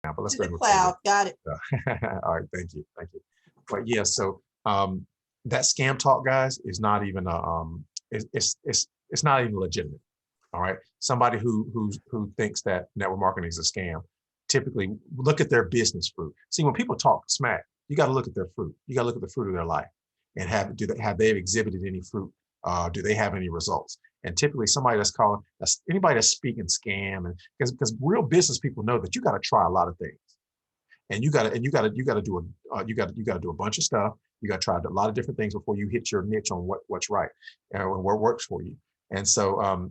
but let's To go the ahead and move forward. cloud. Got it. All right, thank you, thank you. But yeah, so that scam talk, guys, is not even it's not even legitimate. All right, somebody who thinks that network marketing is a scam, typically look at their business fruit. See, when people talk smack, you got to look at their fruit. You got to look at the fruit of their life, and have they exhibited any fruit? Do they have any results? And typically, somebody that's anybody that's speaking scam, and because real business people know that you got to try a lot of things, and you got to do you got to do a bunch of stuff. You got to try a lot of different things before you hit your niche on what's right and what works for you. And so,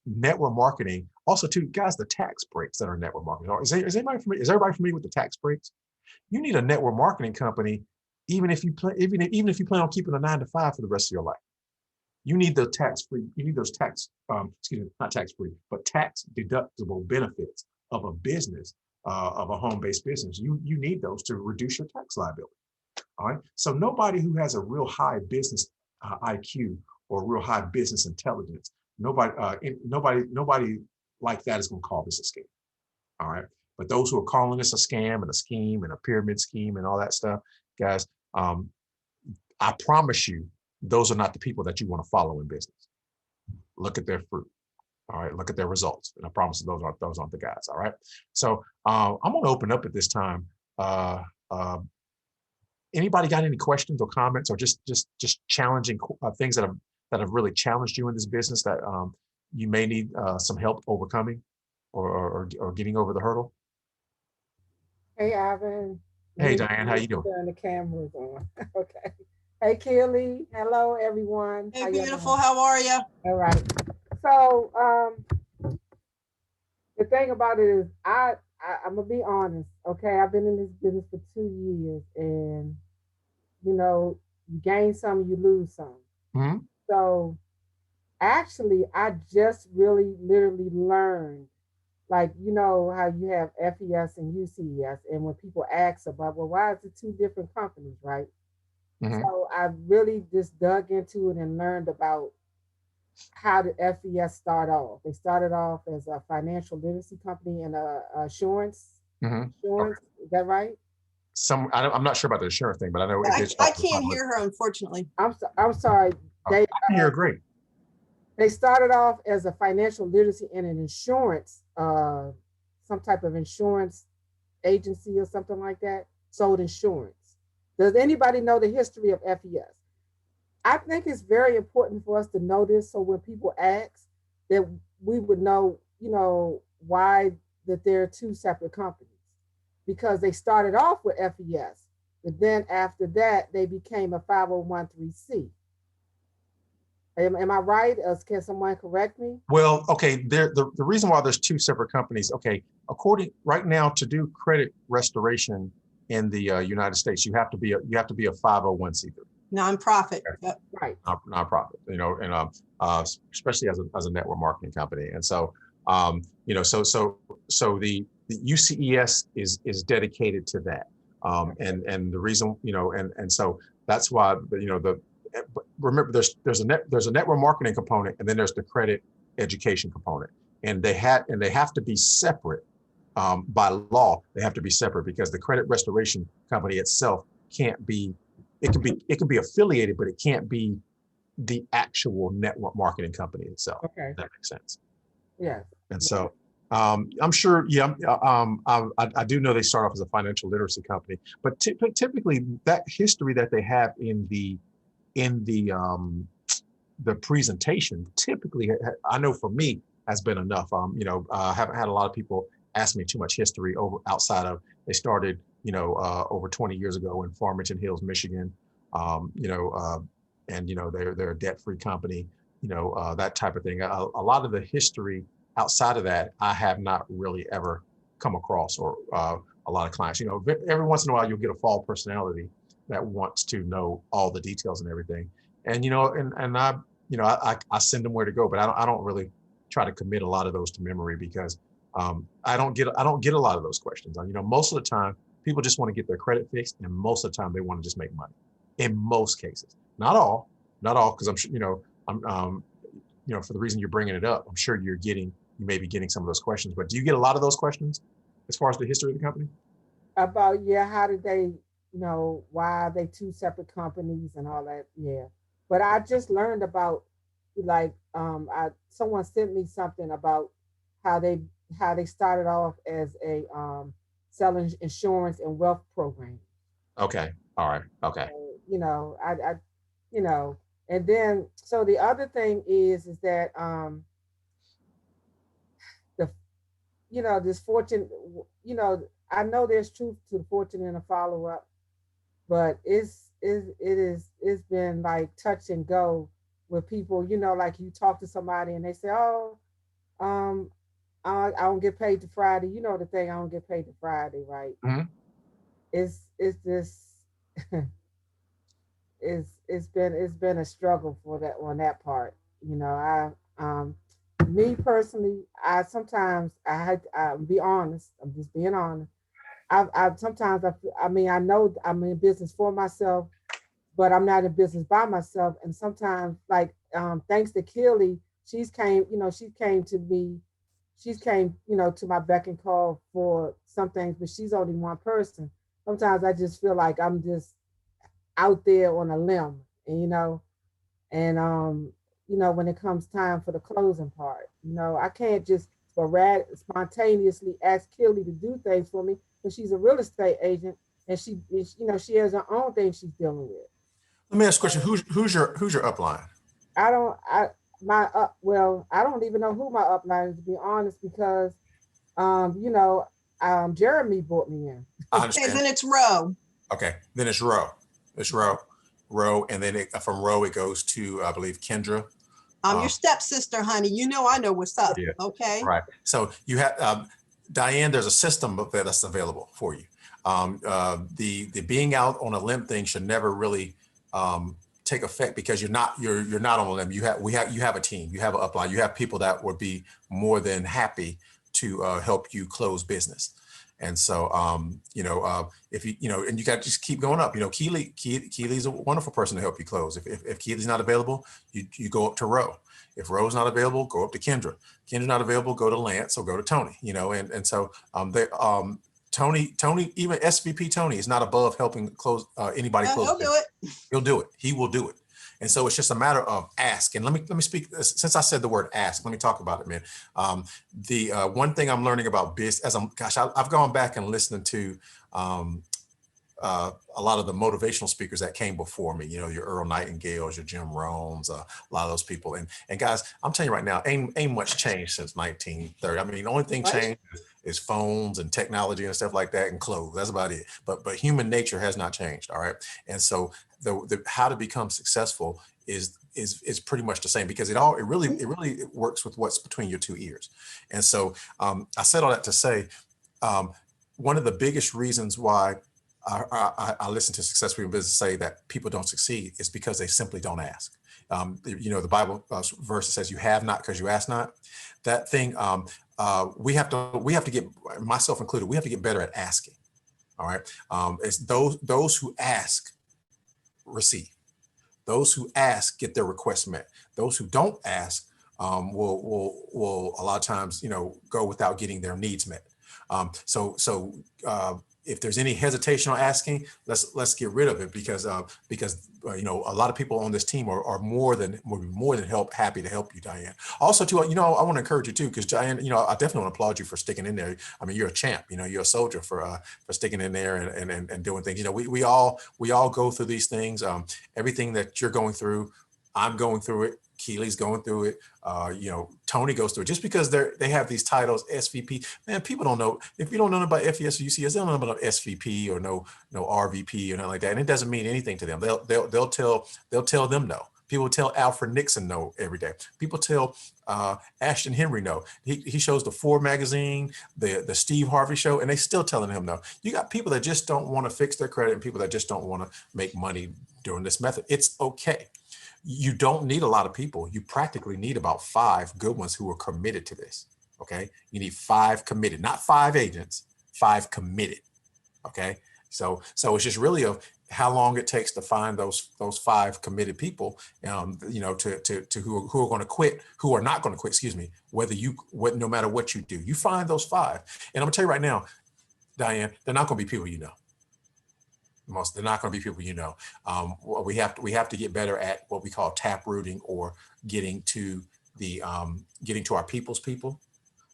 network marketing also too, guys, the tax breaks that are network marketing. Is everybody familiar with the tax breaks? You need a network marketing company, even if you plan on keeping a 9 to 5 for the rest of your life. You need the tax free. You need those excuse me, not tax free, but tax deductible benefits of a business, of a home based business. You need those to reduce your tax liability. All right. So nobody who has a real high business IQ or real high business intelligence, nobody like that is going to call this a scam. All right. But those who are calling this a scam and a scheme and a pyramid scheme and all that stuff, guys, I promise you, those are not the people that you want to follow in business. Look at their fruit. All right. Look at their results. And I promise you, those aren't the guys. All right. So I'm going to open up at this time. Anybody got any questions or comments or just challenging things that have really challenged you in this business that you may need some help overcoming or getting over the hurdle? Hey, Ivan. Let Hey, me Diane, how you doing? turn the cameras on. Okay. Hey, Keely. Hello, everyone. Hey, How y'all beautiful. doing? How are you? All right. So, the thing about it is, I'm gonna be honest. Okay, I've been in this business for 2 years, and you gain some, you lose some. Mhm. So, actually, I just really, literally learned. Like, how you have FES and UCES, and when people ask about, well, why is it two different companies, right? Mhm. So I really just dug into it and learned about how did FES start off. They started off as a financial literacy company and a assurance. Mhm. Okay. Insurance, is that right? I'm not sure about the insurance thing, but I know it I, did I start with can't public. hear her, unfortunately. I'm sorry. They I can hear great. they started off as a financial literacy and an insurance, some type of insurance agency or something like that, sold insurance. Does anybody know the history of FES? I think it's very important for us to know this so when people ask that we would know, why that they're two separate companies. Because they started off with FES, but then after that they became a 501(c). Am I right? Can someone correct me? Well, okay, the reason why there's two separate companies, okay, according right now to do credit restoration in the United States, you have to be a 501(c)(3). Nonprofit. Okay. Yep. Right. Nonprofit, and especially as a network marketing company. And so, so the UCES is dedicated to that. And the reason, and so that's why, remember there's a network marketing component, and then there's the credit education component, and they have to be separate. By law, they have to be separate because the credit restoration company itself can't be. It can be affiliated, but it can't be the actual network marketing company itself. Okay. If that makes sense. Yes. And so I'm sure, yeah, I do know they start off as a financial literacy company, but typically that history that they have in the presentation, typically, I know for me, has been enough. I haven't had a lot of people ask me too much history outside of they started, over 20 years ago in Farmington Hills, Michigan. And they're a debt-free company, that type of thing. A lot of the history outside of that, I have not really ever come across, or a lot of clients. Every once in a while you'll get a fall personality that wants to know all the details and everything. And I send them where to go, but I don't really try to commit a lot of those to memory because I don't get a lot of those questions. Most of the time people just want to get their credit fixed, and most of the time they want to just make money. In most cases, not all, because I'm sure for the reason you're bringing it up, I'm sure you may be getting some of those questions. But do you get a lot of those questions? as far as the history of the company? About, yeah, how did they, why are they two separate companies and all that? Yeah. But I just learned about, like, someone sent me something about how they how they started off as a selling insurance and wealth program. Okay. All right. Okay. I you know, and then so the other thing is that the this fortune, I know there's truth to the fortune and a follow up, but it's been like touch and go with people. Like you talk to somebody and they say, "Oh, um, I don't get paid to Friday." You know the thing, I don't get paid to Friday, right? Mhm. It's this it's been a struggle for that on that part. I me personally, I sometimes I be honest. I'm just being honest. I sometimes I mean I know I'm in business for myself, but I'm not in business by myself. And sometimes, like, thanks to Kelly, she came to me, she's came, to my beck and call for some things, but she's only one person. Sometimes I just feel like I'm just out there on a limb, and when it comes time for the closing part, I can't just spontaneously ask Kelly to do things for me, because she's a real estate agent, and she has her own thing she's dealing with. Let me ask a question. So Who's your upline? I don't I my up well, I don't even know who my upline is, to be honest, because you know, Jeremy brought me in. I Okay, understand. then it's Roe. Okay, then it's Roe. It's Roe, and then from Roe it goes to, I believe, Kendra. I'm your Um, stepsister, honey. I know what's up. Yeah. Okay. right. So you have Diane. There's a system of that's available for you. The being out on a limb thing should never really take effect, because you're not on a limb. You have a team. You have an upline. You have people that would be more than happy to help you close business. And so, if and you got to just keep going up. Keely's a wonderful person to help you close. If Keely's not available, you go up to Roe. If Roe's not available, go up to Kendra. Kendra's not available, go to Lance or go to Tony. And so Tony, even SVP Tony is not above helping close anybody close He'll do business. it. He'll do it. He will do it. And so it's just a matter of ask. And let me speak. Since I said the word ask, let me talk about it, man. The one thing I'm learning about business, I've gone back and listened to a lot of the motivational speakers that came before me. Your Earl Nightingales, your Jim Rohns, a lot of those people. And guys, I'm telling you right now, ain't much changed since 1930. I mean, the only thing Right. changed is phones and technology and stuff like that, and clothes. That's about it. But human nature has not changed. All right. And so the how to become successful is pretty much the same, because it really works with what's between your two ears. And so I said all that to say, one of the biggest reasons why I listen to successful in business say that people don't succeed is because they simply don't ask. The Bible verse says, "You have not because you ask not." That thing, we have to get, myself included, we have to get better at asking. All right, it's those who ask receive. Those who ask get their requests met. Those who don't ask will a lot of times go without getting their needs met. So if there's any hesitation on asking, let's get rid of it, because a lot of people on this team are more than happy to help you, Diane. Also, too, I want to encourage you too, because Diane, I definitely want to applaud you for sticking in there. I mean, you're a champ. You're a soldier for sticking in there and doing things. We all go through these things. Everything that you're going through, I'm going through it. Keely's going through it. Tony goes through it. Just because they have these titles, SVP, man, people don't know. If you don't know about FES or UCS, they don't know about SVP or no RVP or nothing like that. And it doesn't mean anything to them. They'll tell them no. People tell Alfred Nixon no every day. People tell Ashton Henry no. He shows the Ford magazine, the Steve Harvey show, and they still telling him no. You got people that just don't want to fix their credit, and people that just don't want to make money doing this method. It's okay. You don't need a lot of people. You practically need about 5 good ones who are committed to this. Okay. You need 5 committed, not 5 agents, 5 committed. Okay. So it's just really of how long it takes to find those 5 committed people, to who are going to quit, who are not going to quit, excuse me, no matter what you do, you find those 5. And I'm gonna tell you right now, Diane, they're not going to be people you know. They're not going to be people you know. We have to get better at what we call tap rooting, or getting to our people's people,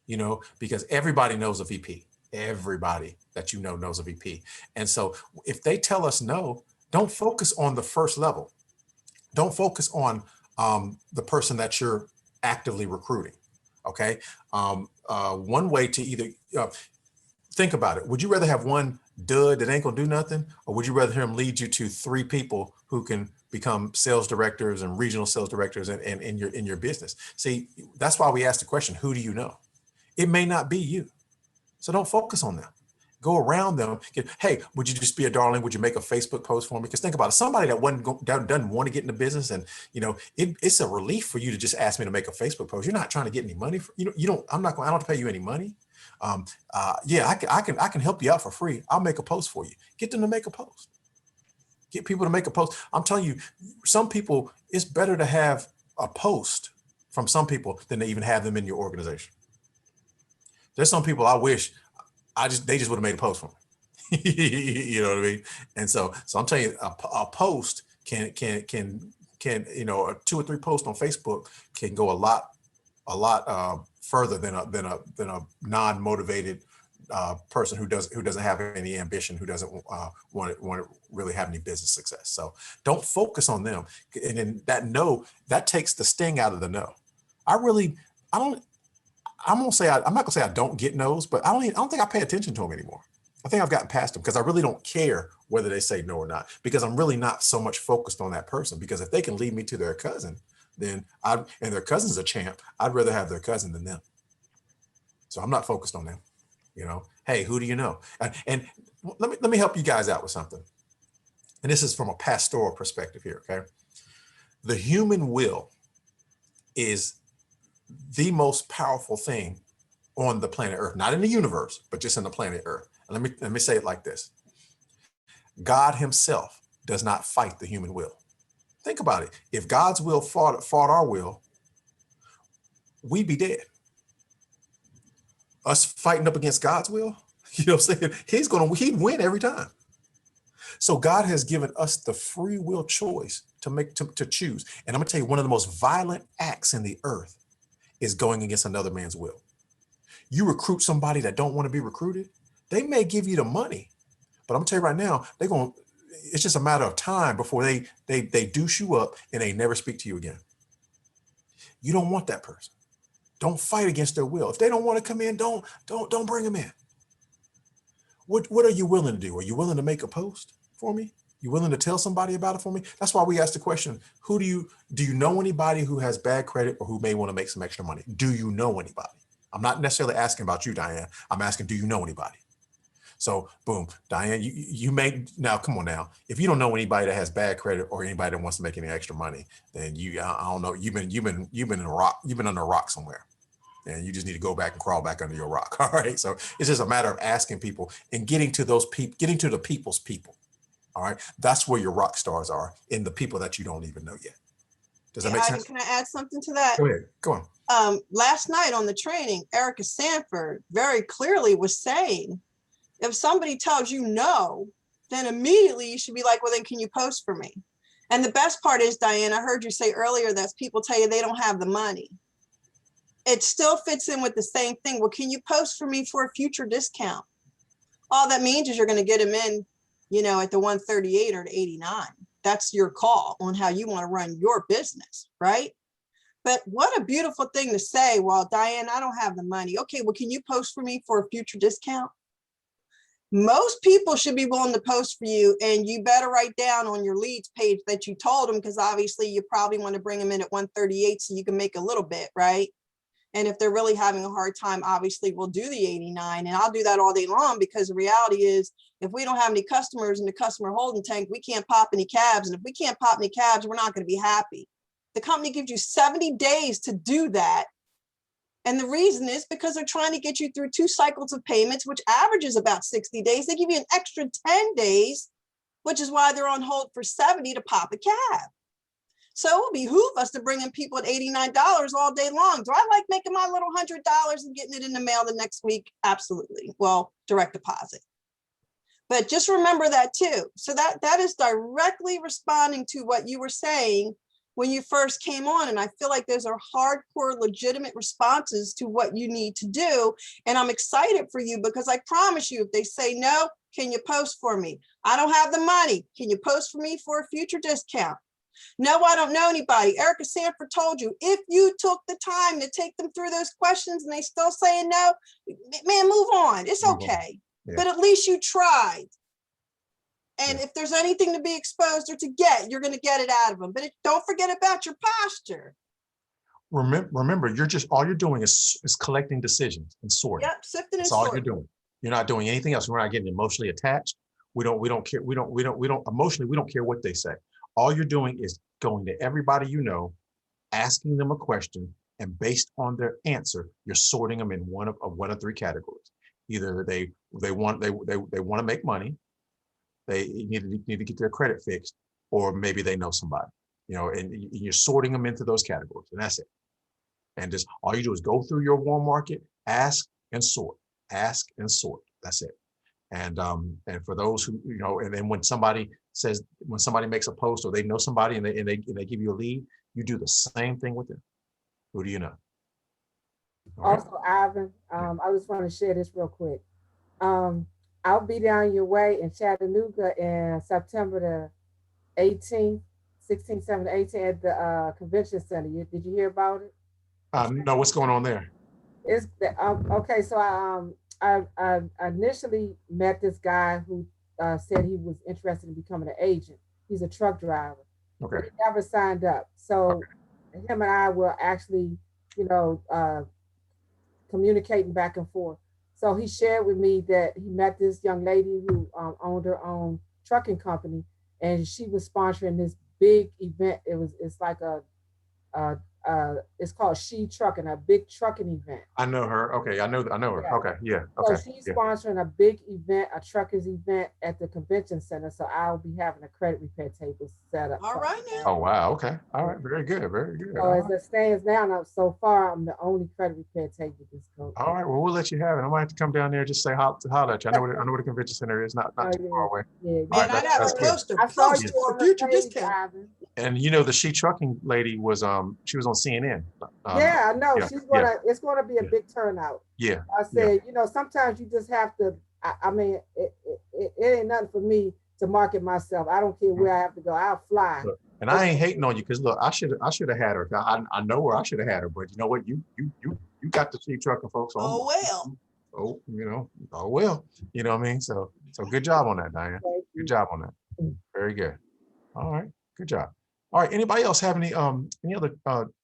you know, because everybody knows a VP. Everybody that you know knows a VP. And so if they tell us no, don't focus on the first level. Don't focus on the person that you're actively recruiting. Okay. One way to either think about it. Would you rather have one dud that ain't gonna do nothing, or would you rather him lead you to 3 people who can become sales directors and regional sales directors in your business? See, that's why we ask the question, who do you know? It may not be you. So don't focus on them. Go around them. Hey, would you just be a darling? Would you make a Facebook post for me? Because think about it. Somebody that doesn't want to get into business, and you know, it's a relief for you to just ask me to make a Facebook post. You're not trying to get any money. I don't have to pay you any money. Yeah, I can help you out for free. I'll make a post for you. Get them to make a post. Get people to make a post. I'm telling you, some people, it's better to have a post from some people than to even have them in your organization. There's some people I wish they just would have made a post for me. You know what I mean? And so I'm telling you, a post can, you know, 2 or 3 posts on Facebook can go a lot further than a non-motivated person who doesn't have any ambition, who doesn't want to really have any business success. So don't focus on them. And then that takes the sting out of the no. I'm not gonna say I don't get no's, but I don't think I pay attention to them anymore. I think I've gotten past them because I really don't care whether they say no or not, because I'm really not so much focused on that person. Because if they can lead me to their cousin, and their cousin's a champ, I'd rather have their cousin than them. So I'm not focused on them. You know, hey, who do you know? And let me help you guys out with something. And this is from a pastoral perspective here. Okay, the human will is the most powerful thing on the planet Earth, not in the universe, but just in the planet Earth. And let me say it like this. God himself does not fight the human will. Think about it. If God's will fought our will, we'd be dead. Us fighting up against God's will, you know what I'm saying? He'd win every time. So God has given us the free will choice to choose. And I'm gonna tell you, one of the most violent acts in the earth is going against another man's will. You recruit somebody that don't want to be recruited, they may give you the money, but I'm gonna tell you right now, it's just a matter of time before they douche you up and they never speak to you again. You don't want that person. Don't fight against their will. If they don't want to come in, don't bring them in. What are you willing to do? Are you willing to make a post for me? You willing to tell somebody about it for me? That's why we asked the question, do you know anybody who has bad credit or who may want to make some extra money? Do you know anybody? I'm not necessarily asking about you, Diane. I'm asking, do you know anybody? So boom, Diane, you may, now come on now. If you don't know anybody that has bad credit or anybody that wants to make any extra money, then I don't know, you've been under a rock somewhere. And you just need to go back and crawl back under your rock. All right. So it's just a matter of asking people and getting to the people's people. All right. That's where your rock stars are, in the people that you don't even know yet. Does that make sense? Can I add something to that? Go ahead. Go on. Last night on the training, Erica Sanford very clearly was saying, if somebody tells you no, then immediately you should be like, well, then can you post for me? And the best part is, Diane, I heard you say earlier that people tell you they don't have the money. It still fits in with the same thing. Well, can you post for me for a future discount? All that means is you're going to get them in, you know, at the 138 or the 89. That's your call on how you want to run your business, right? But what a beautiful thing to say. Well, Diane, I don't have the money. Okay, well, can you post for me for a future discount? Most people should be willing to post for you, and you better write down on your leads page that you told them, because obviously you probably want to bring them in at 138 so you can make a little bit, right? And if they're really having a hard time, obviously we'll do the 89, and I'll do that all day long, because the reality is, if we don't have any customers in the customer holding tank, we can't pop any cabs. And if we can't pop any cabs, we're not going to be happy. The company gives you 70 days to do that. And the reason is because they're trying to get you through 2 cycles of payments, which averages about 60 days. They give you an extra 10 days, which is why they're on hold for 70 to pop a cab. So it will behoove us to bring in people at $89 all day long. Do I like making my little $100 and getting it in the mail the next week? Absolutely. Well, direct deposit. But just remember that too. So that is directly responding to what you were saying when you first came on. And I feel like those are hardcore, legitimate responses to what you need to do. And I'm excited for you because I promise you, if they say no, can you post for me? I don't have the money. Can you post for me for a future discount? No, I don't know anybody. Erica Sanford told you, if you took the time to take them through those questions and they still saying no, man, move on. It's okay. Yeah. But at least you tried. And Yeah. if there's anything to be exposed or to get, you're going to get it out of them. But don't forget about your posture. Remember, you're just, all you're doing is collecting decisions and sorting. Yep, sifting and That's all sorting. you're doing. You're not doing anything else. We're not getting emotionally attached. We don't care. We don't emotionally, we don't care what they say. All you're doing is going to everybody you know, asking them a question, and based on their answer, you're sorting them in one of three categories. Either they want to make money, they need to get their credit fixed, or maybe they know somebody, you know, and you're sorting them into those categories, and that's it. And just all you do is go through your warm market, ask and sort, ask and sort. That's it. And for those who, you know, and then when somebody makes a post or they know somebody and they give you a lead, you do the same thing with them. Who do you know? All right. Also, Ivan, I just want to share this real quick. I'll be down your way in Chattanooga in September the 18th, 16th, 17th, 18th at the convention center. Did you hear about it? No, what's going on there? It's the, okay. So I initially met this guy who said he was interested in becoming an agent. He's a truck driver. Okay. He never signed up. So him and I were actually, you know, communicating back and forth. So he shared with me that he met this young lady who owned her own trucking company, and she was sponsoring this big event. It's like it's called She Trucking, a big trucking event. I know her. Okay, I know her. Yeah. Okay, yeah. So Okay. she's sponsoring a big event, a truckers event at the convention center. So I'll be having a credit repair table set up. All right now. Oh wow. Okay. All right. Very good. Very good. So as it stands now, so far I'm the only credit repair table that's going. All right. Well, we'll let you have it. I might have to come down there just say holler at you. I know where the convention center is. Not too far away. Yeah. All And right, I'd have that's a good. poster I saw post you for on a the future page, discount. Ivan. And you know, the She Trucking lady was she was on CNN. Yeah, I know. yeah, It's gonna be a yeah. big turnout. Yeah. I said, you know, sometimes you just have to. I mean, it ain't nothing for me to market myself. I don't care where I have to go. I'll fly. Look, and I ain't hating on you because look, I should have had her. I know where I should have had her, but you know what? You got the She Trucking folks on. Oh well. Oh, you know, oh well. You know what I mean? So good job on that, Diane. Good job on that. Very good. All right, good job. All right, anybody else have any other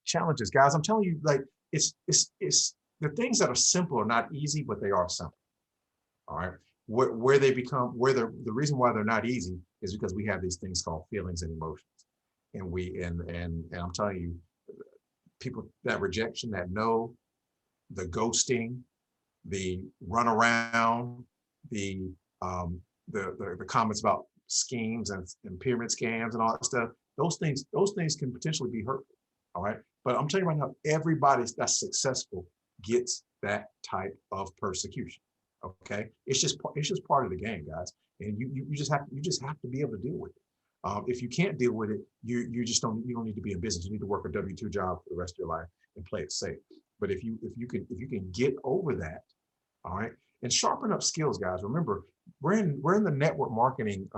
challenges, guys? I'm telling you, like it's the things that are simple are not easy, but they are simple. All right, where they become, where the reason why they're not easy is because we have these things called feelings and emotions, and I'm telling you, people, that rejection, that no, the ghosting, the runaround, the comments about schemes and pyramid scams and all that stuff, those things can potentially be hurtful. All right, but I'm telling you right now, everybody that's successful gets that type of persecution. Okay, it's just part of the game, guys, and you just have to be able to deal with it. If you can't deal with it, you don't need to be in business. You need to work a W-2 job for the rest of your life and play it safe. But if you can get over that, all right, and sharpen up skills, guys. Remember, we're in the network marketing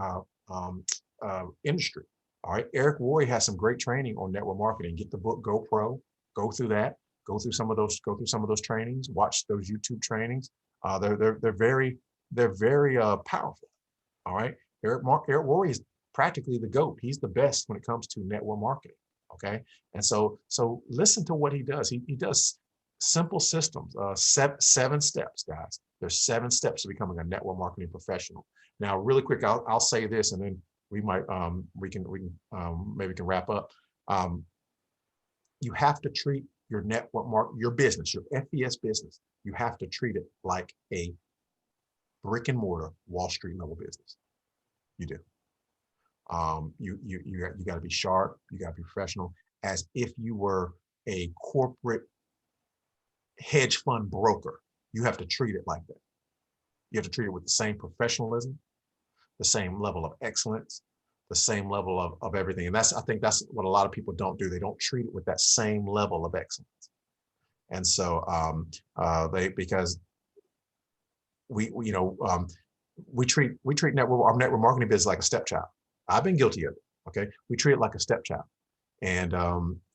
industry. All right, Eric Roy has some great training on network marketing. Get the book Go Pro. Go through that. Go through some of those trainings. Watch those YouTube trainings. They're very powerful. All right, Eric Roy is practically the GOAT. He's the best when it comes to network marketing. Okay, and so listen to what he does. He does simple systems, seven steps, guys. There's 7 steps to becoming a network marketing professional. Now, really quick, I'll say this, and then we might maybe can wrap up. You have to treat your your business, your FBS business. You have to treat it like a brick and mortar Wall Street level business. You do. You got to be sharp. You got to be professional, as if you were a corporate hedge fund broker. You have to treat it like that. You have to treat it with the same professionalism, the same level of excellence, the same level of everything. And I think that's what a lot of people don't do. They don't treat it with that same level of excellence. And so because we treat our network marketing business like a stepchild. I've been guilty of it. Okay, we treat it like a stepchild, and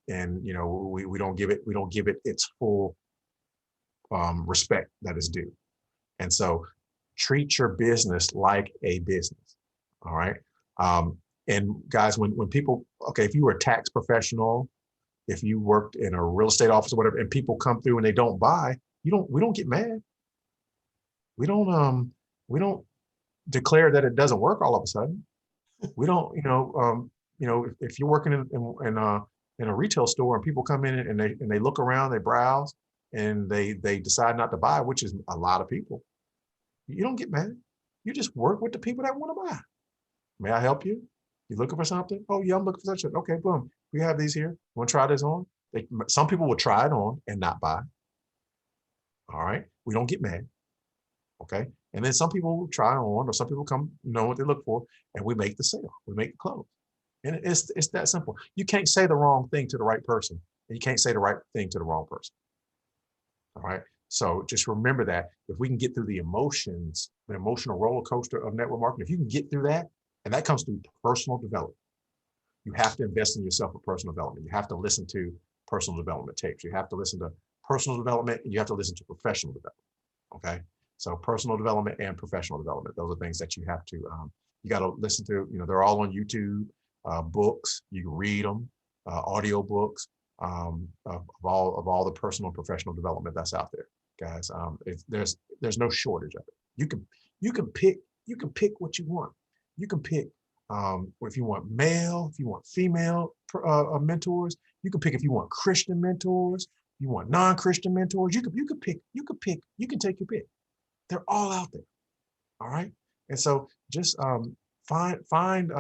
we don't give it its full respect that is due. And so treat your business like a business. All right. And guys, when people, okay, if you were a tax professional, if you worked in a real estate office or whatever, and people come through and they don't buy, we don't get mad. We don't declare that it doesn't work all of a sudden. We don't, if you're working in a retail store and people come in and they look around, they browse, and they decide not to buy, which is a lot of people. You don't get mad. You just work with the people that want to buy. May I help you? You looking for something? Oh yeah, I'm looking for something. Okay, boom. We have these here. Want to try this on? Some people will try it on and not buy. All right. We don't get mad. Okay. And then some people will try on, or some people come know what they look for, and we make the sale. We make the close. And it's that simple. You can't say the wrong thing to the right person, and you can't say the right thing to the wrong person. All right. So just remember that if we can get through the emotions, the emotional roller coaster of network marketing, if you can get through that, and that comes through personal development. You have to invest in yourself for personal development. You have to listen to personal development tapes. You have to listen to personal development, and you have to listen to professional development. Okay. So personal development and professional development, those are things that you have to, you got to listen to, they're all on YouTube, books, you can read them, audio books, of all the personal and professional development that's out there, guys. There's no shortage of it. You can pick what you want. You can pick if you want male, if you want female mentors. You can pick if you want Christian mentors, you want non-Christian mentors. You can pick. You can take your pick. They're all out there. All right. And so just find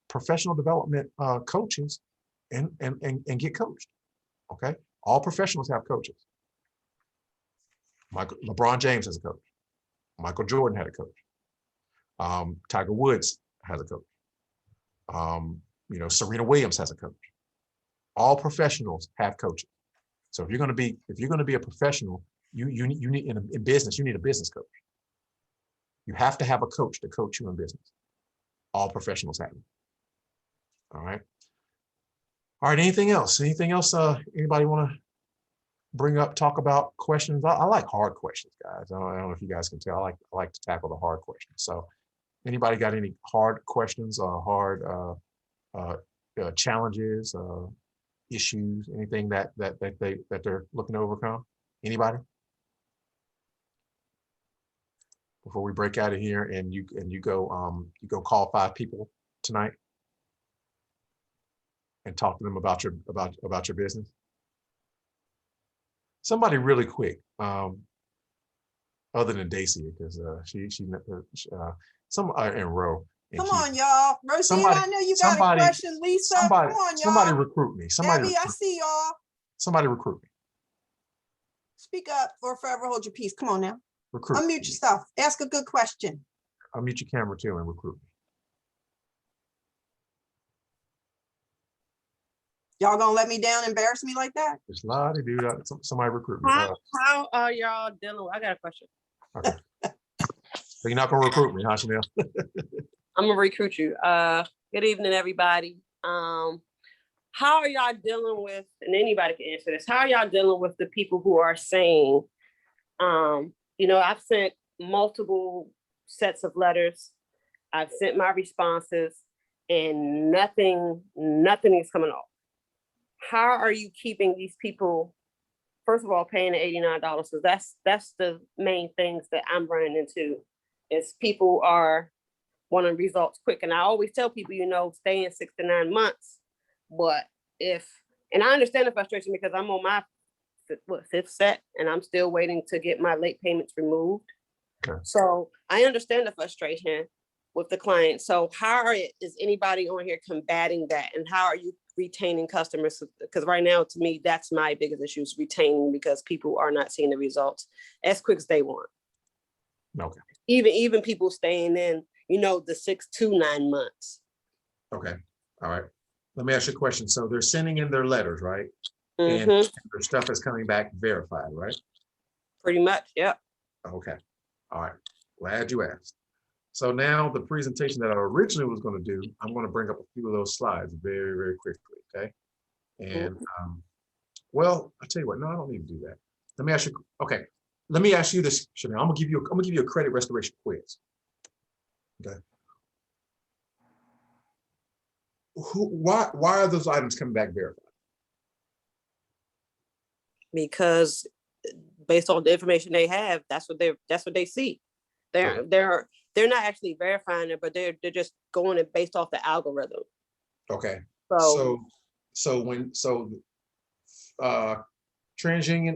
professional development coaches and get coached. Okay. All professionals have coaches. LeBron James has a coach. Michael Jordan had a coach. Tiger Woods has a coach. Serena Williams has a coach. All professionals have coaches. So if you're going to be a professional, you need in business, you need a business coach. You have to have a coach to coach you in business. All professionals have it. All right. All right. Anything else? Anybody want to bring up, talk about questions? I like hard questions, guys. I don't know if you guys can tell. I like to tackle the hard questions. So anybody got any hard questions or hard challenges, issues, anything that they're looking to overcome? Anybody? Before we break out of here and you go call 5 people tonight and talk to them about your business. Somebody really quick, other than Dacia, because she some in row. Come on, y'all. Rosie, I know you got a question. Lisa, come on, y'all. Somebody recruit me. Debbie, I see y'all. Somebody recruit me. Speak up or forever hold your peace. Come on now. Recruit. Unmute yourself. Ask a good question. Unmute your camera too and recruit me. Y'all gonna let me down, embarrass me like that? Just lie to do that. Somebody recruit me. How are y'all dealing with? I got a question. Okay. So you're not gonna recruit me, huh, Chanel? I'm gonna recruit you. Good evening, everybody. How are y'all dealing with, and anybody can answer this, how are y'all dealing with the people who are saying, I've sent multiple sets of letters, I've sent my responses, and nothing is coming off. How are you keeping these people, first of all, paying the $89? Because that's the main things that I'm running into, is people are wanting results quick. And I always tell people, stay in 6 to 9 months. But and I understand the frustration because I'm on my 5th set and I'm still waiting to get my late payments removed. Okay. So I understand the frustration with the client. So how is anybody on here combating that? And how are you retaining customers? Because right now, to me, that's my biggest issue, is retaining, because people are not seeing the results as quick as they want. Okay. Even people staying in, the 6 to 9 months. Okay, all right. Let me ask you a question. So they're sending in their letters, right? And Mhm. their stuff is coming back verified, right? Pretty much, yep. Okay, all right. Glad you asked. So now the presentation that I originally was going to do, I'm going to bring up a few of those slides very, very quickly, okay? And well, I'll tell you what, no, I don't need to do that. Let me ask you, okay, let me ask you this, Chanel. I'm gonna give you a credit restoration quiz. Okay. Why are those items coming back verified? Because based on the information they have, that's what they see. They're not actually verifying it, but they're just going it based off the algorithm. Okay. So TransUnion,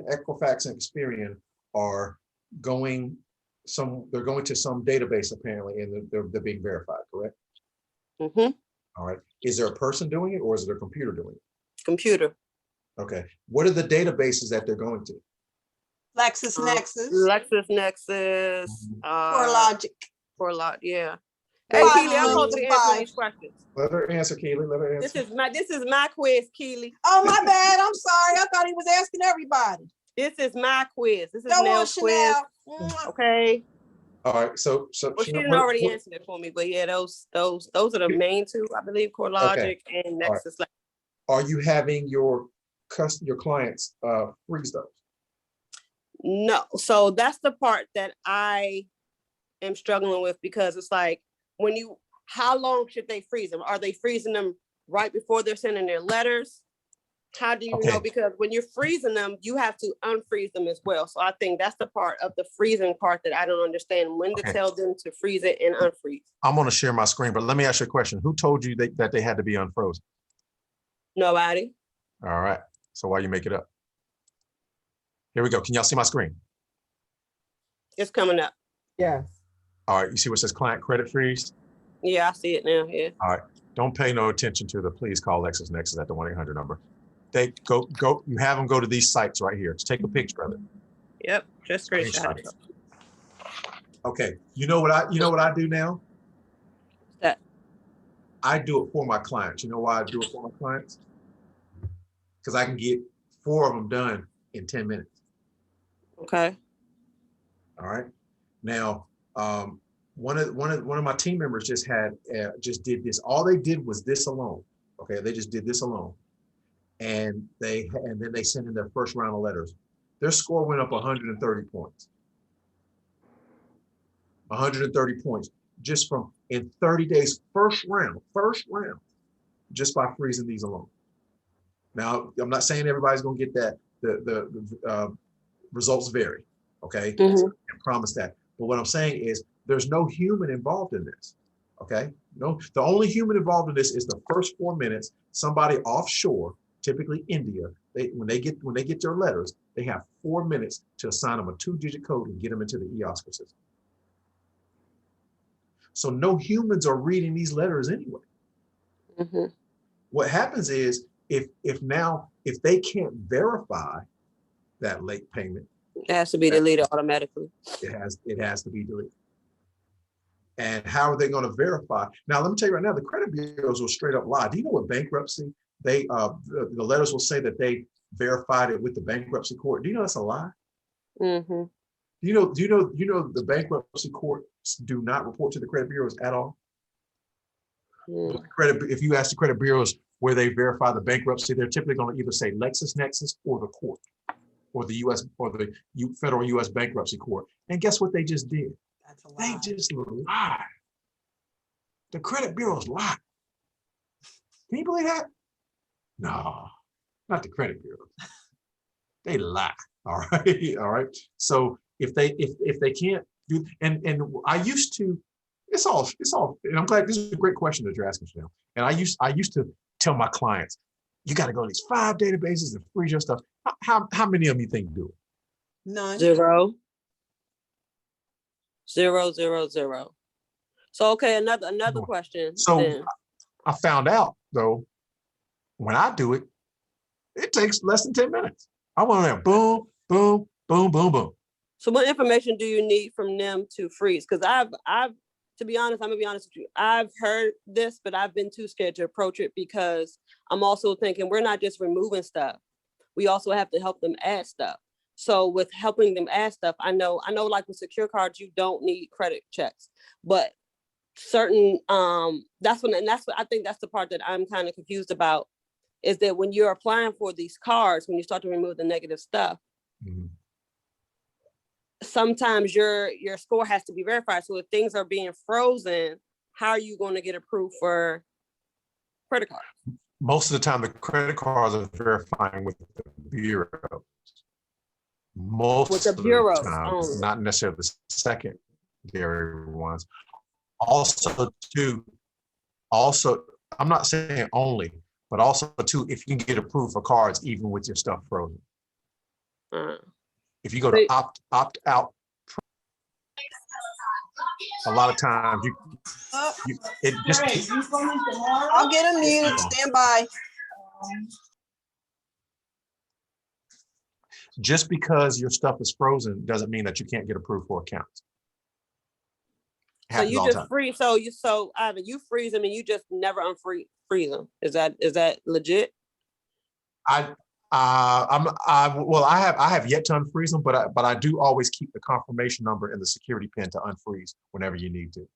Equifax, and Experian are going they're going to some database apparently, and they're being verified, correct? Mm-hmm. All right. Is there a person doing it, or is it a computer doing it? Computer. Okay. What are the databases that they're going to? LexisNexis, LexisNexis, CoreLogic. yeah. Hey, Keely, I'm supposed to answer these questions. Let her answer, Keely. Let her answer. This is my quiz, Keely. Oh, my bad. I'm sorry. I thought he was asking everybody. This is my quiz. This is Go on, Nell's quiz. Chanel. Okay. All right. So Well, she didn't already answer it for me, but yeah, those are the main two, I believe, CoreLogic and Nexus. Right. Are you having your clients freeze those? No. So that's the part that I am struggling with, because it's like, how long should they freeze them? Are they freezing them right before they're sending their letters? How do you know? Because when you're freezing them, you have to unfreeze them as well. So I think that's the part of the freezing part that I don't understand, when to tell them to freeze it and unfreeze. I'm going to share my screen, but let me ask you a question. Who told you that they had to be unfrozen? Nobody. All right. So why you make it up? Here we go. Can y'all see my screen? It's coming up. Yes. All right. You see what says client credit freeze? Yeah, I see it now. Yeah. All right. Don't pay no attention to the please call LexisNexis at the 1-800 number. They go. You have them go to these sites right here. Just take a picture of it. Yep. Just screenshot it. Okay. You know what I do now? That I do it for my clients. You know why I do it for my clients? Because I can get 4 of them done in 10 minutes. okay. All right. Now, one of my team members just did this. All they did was this alone. Okay, they just did this alone, and then they sent in their first round of letters. Their score went up 130 points. 130 points just from in 30 days, first round, just by freezing these alone. Now, I'm not saying everybody's going to get that. The results vary. Okay, I promise that. But what I'm saying is there's no human involved in this. Okay, no, the only human involved in this is the first 4 minutes. Somebody offshore, typically India, when they get their letters, they have 4 minutes to assign them a 2-digit code and get them into the e-Oscar system. So no humans are reading these letters anyway. What happens is if they can't verify that late payment, it has to be deleted automatically. It has to be deleted. And how are they going to verify? Now, let me tell you right now, the credit bureaus will straight up lie. Do you know what bankruptcy? The letters will say that they verified it with the bankruptcy court. Do you know that's a lie? Do you know the bankruptcy courts do not report to the credit bureaus at all? If you ask the credit bureaus where they verify the bankruptcy, they're typically going to either say LexisNexis or the court, or the U.S. or the federal U.S. bankruptcy court. And guess what they just did? They just lied. The credit bureaus lie. Can you believe that? No, not the credit bureaus. They lie. All right. All right. So if they can't do, and I used to, it's all, and I'm glad this is a great question that you're asking, Chanel. And I used to tell my clients, you got to go to these 5 databases and freeze your stuff. How many of them you think do it? None. 0. 0, 0, 0. So okay, another question. So then. I found out though, when I do it, it takes less than 10 minutes. I went on there, boom, boom, boom, boom, boom. So what information do you need from them to freeze? Because I've to be honest, I'm gonna be honest with you. I've heard this, but I've been too scared to approach it because I'm also thinking we're not just removing stuff. We also have to help them add stuff. So with helping them add stuff, I know like with secure cards, you don't need credit checks, but certain, that's what I think that's the part that I'm kind of confused about, is that when you're applying for these cards, when you start to remove the negative stuff, sometimes your score has to be verified. So if things are being frozen, how are you going to get approved for credit cards? Most of the time, the credit cards are verifying with the bureau. Most With the of bureaus the time, only. not necessarily the secondary ones. Also, I'm not saying only, but also too, if you can get approved for cards, even with your stuff frozen. If you go to opt out, a lot of times it just. I'll get them muted. Stand by. Just because your stuff is frozen doesn't mean that you can't get approved for accounts. So you just freeze. So Ivan, you freeze them and you just never unfreeze them. Is that legit? I have yet to unfreeze them, but I do always keep the confirmation number in the security pin to unfreeze whenever you need to.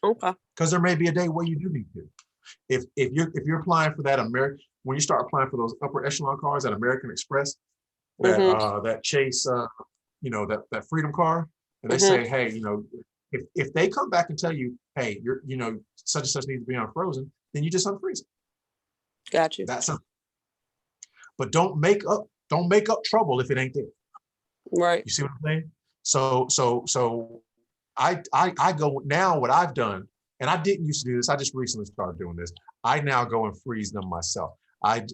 Okay. Because there may be a day where you do need to. If you're applying for that when you start applying for those upper echelon cards at American Express, that Chase, that Freedom card, and they say, hey, if they come back and tell you, hey, such and such needs to be unfrozen, then you just unfreeze it. Got you. That's simple. But don't make up trouble if it ain't there. Right. You see what I'm saying? So I go now, what I've done, and I didn't used to do this, I just recently started doing this. I now go and freeze them myself. I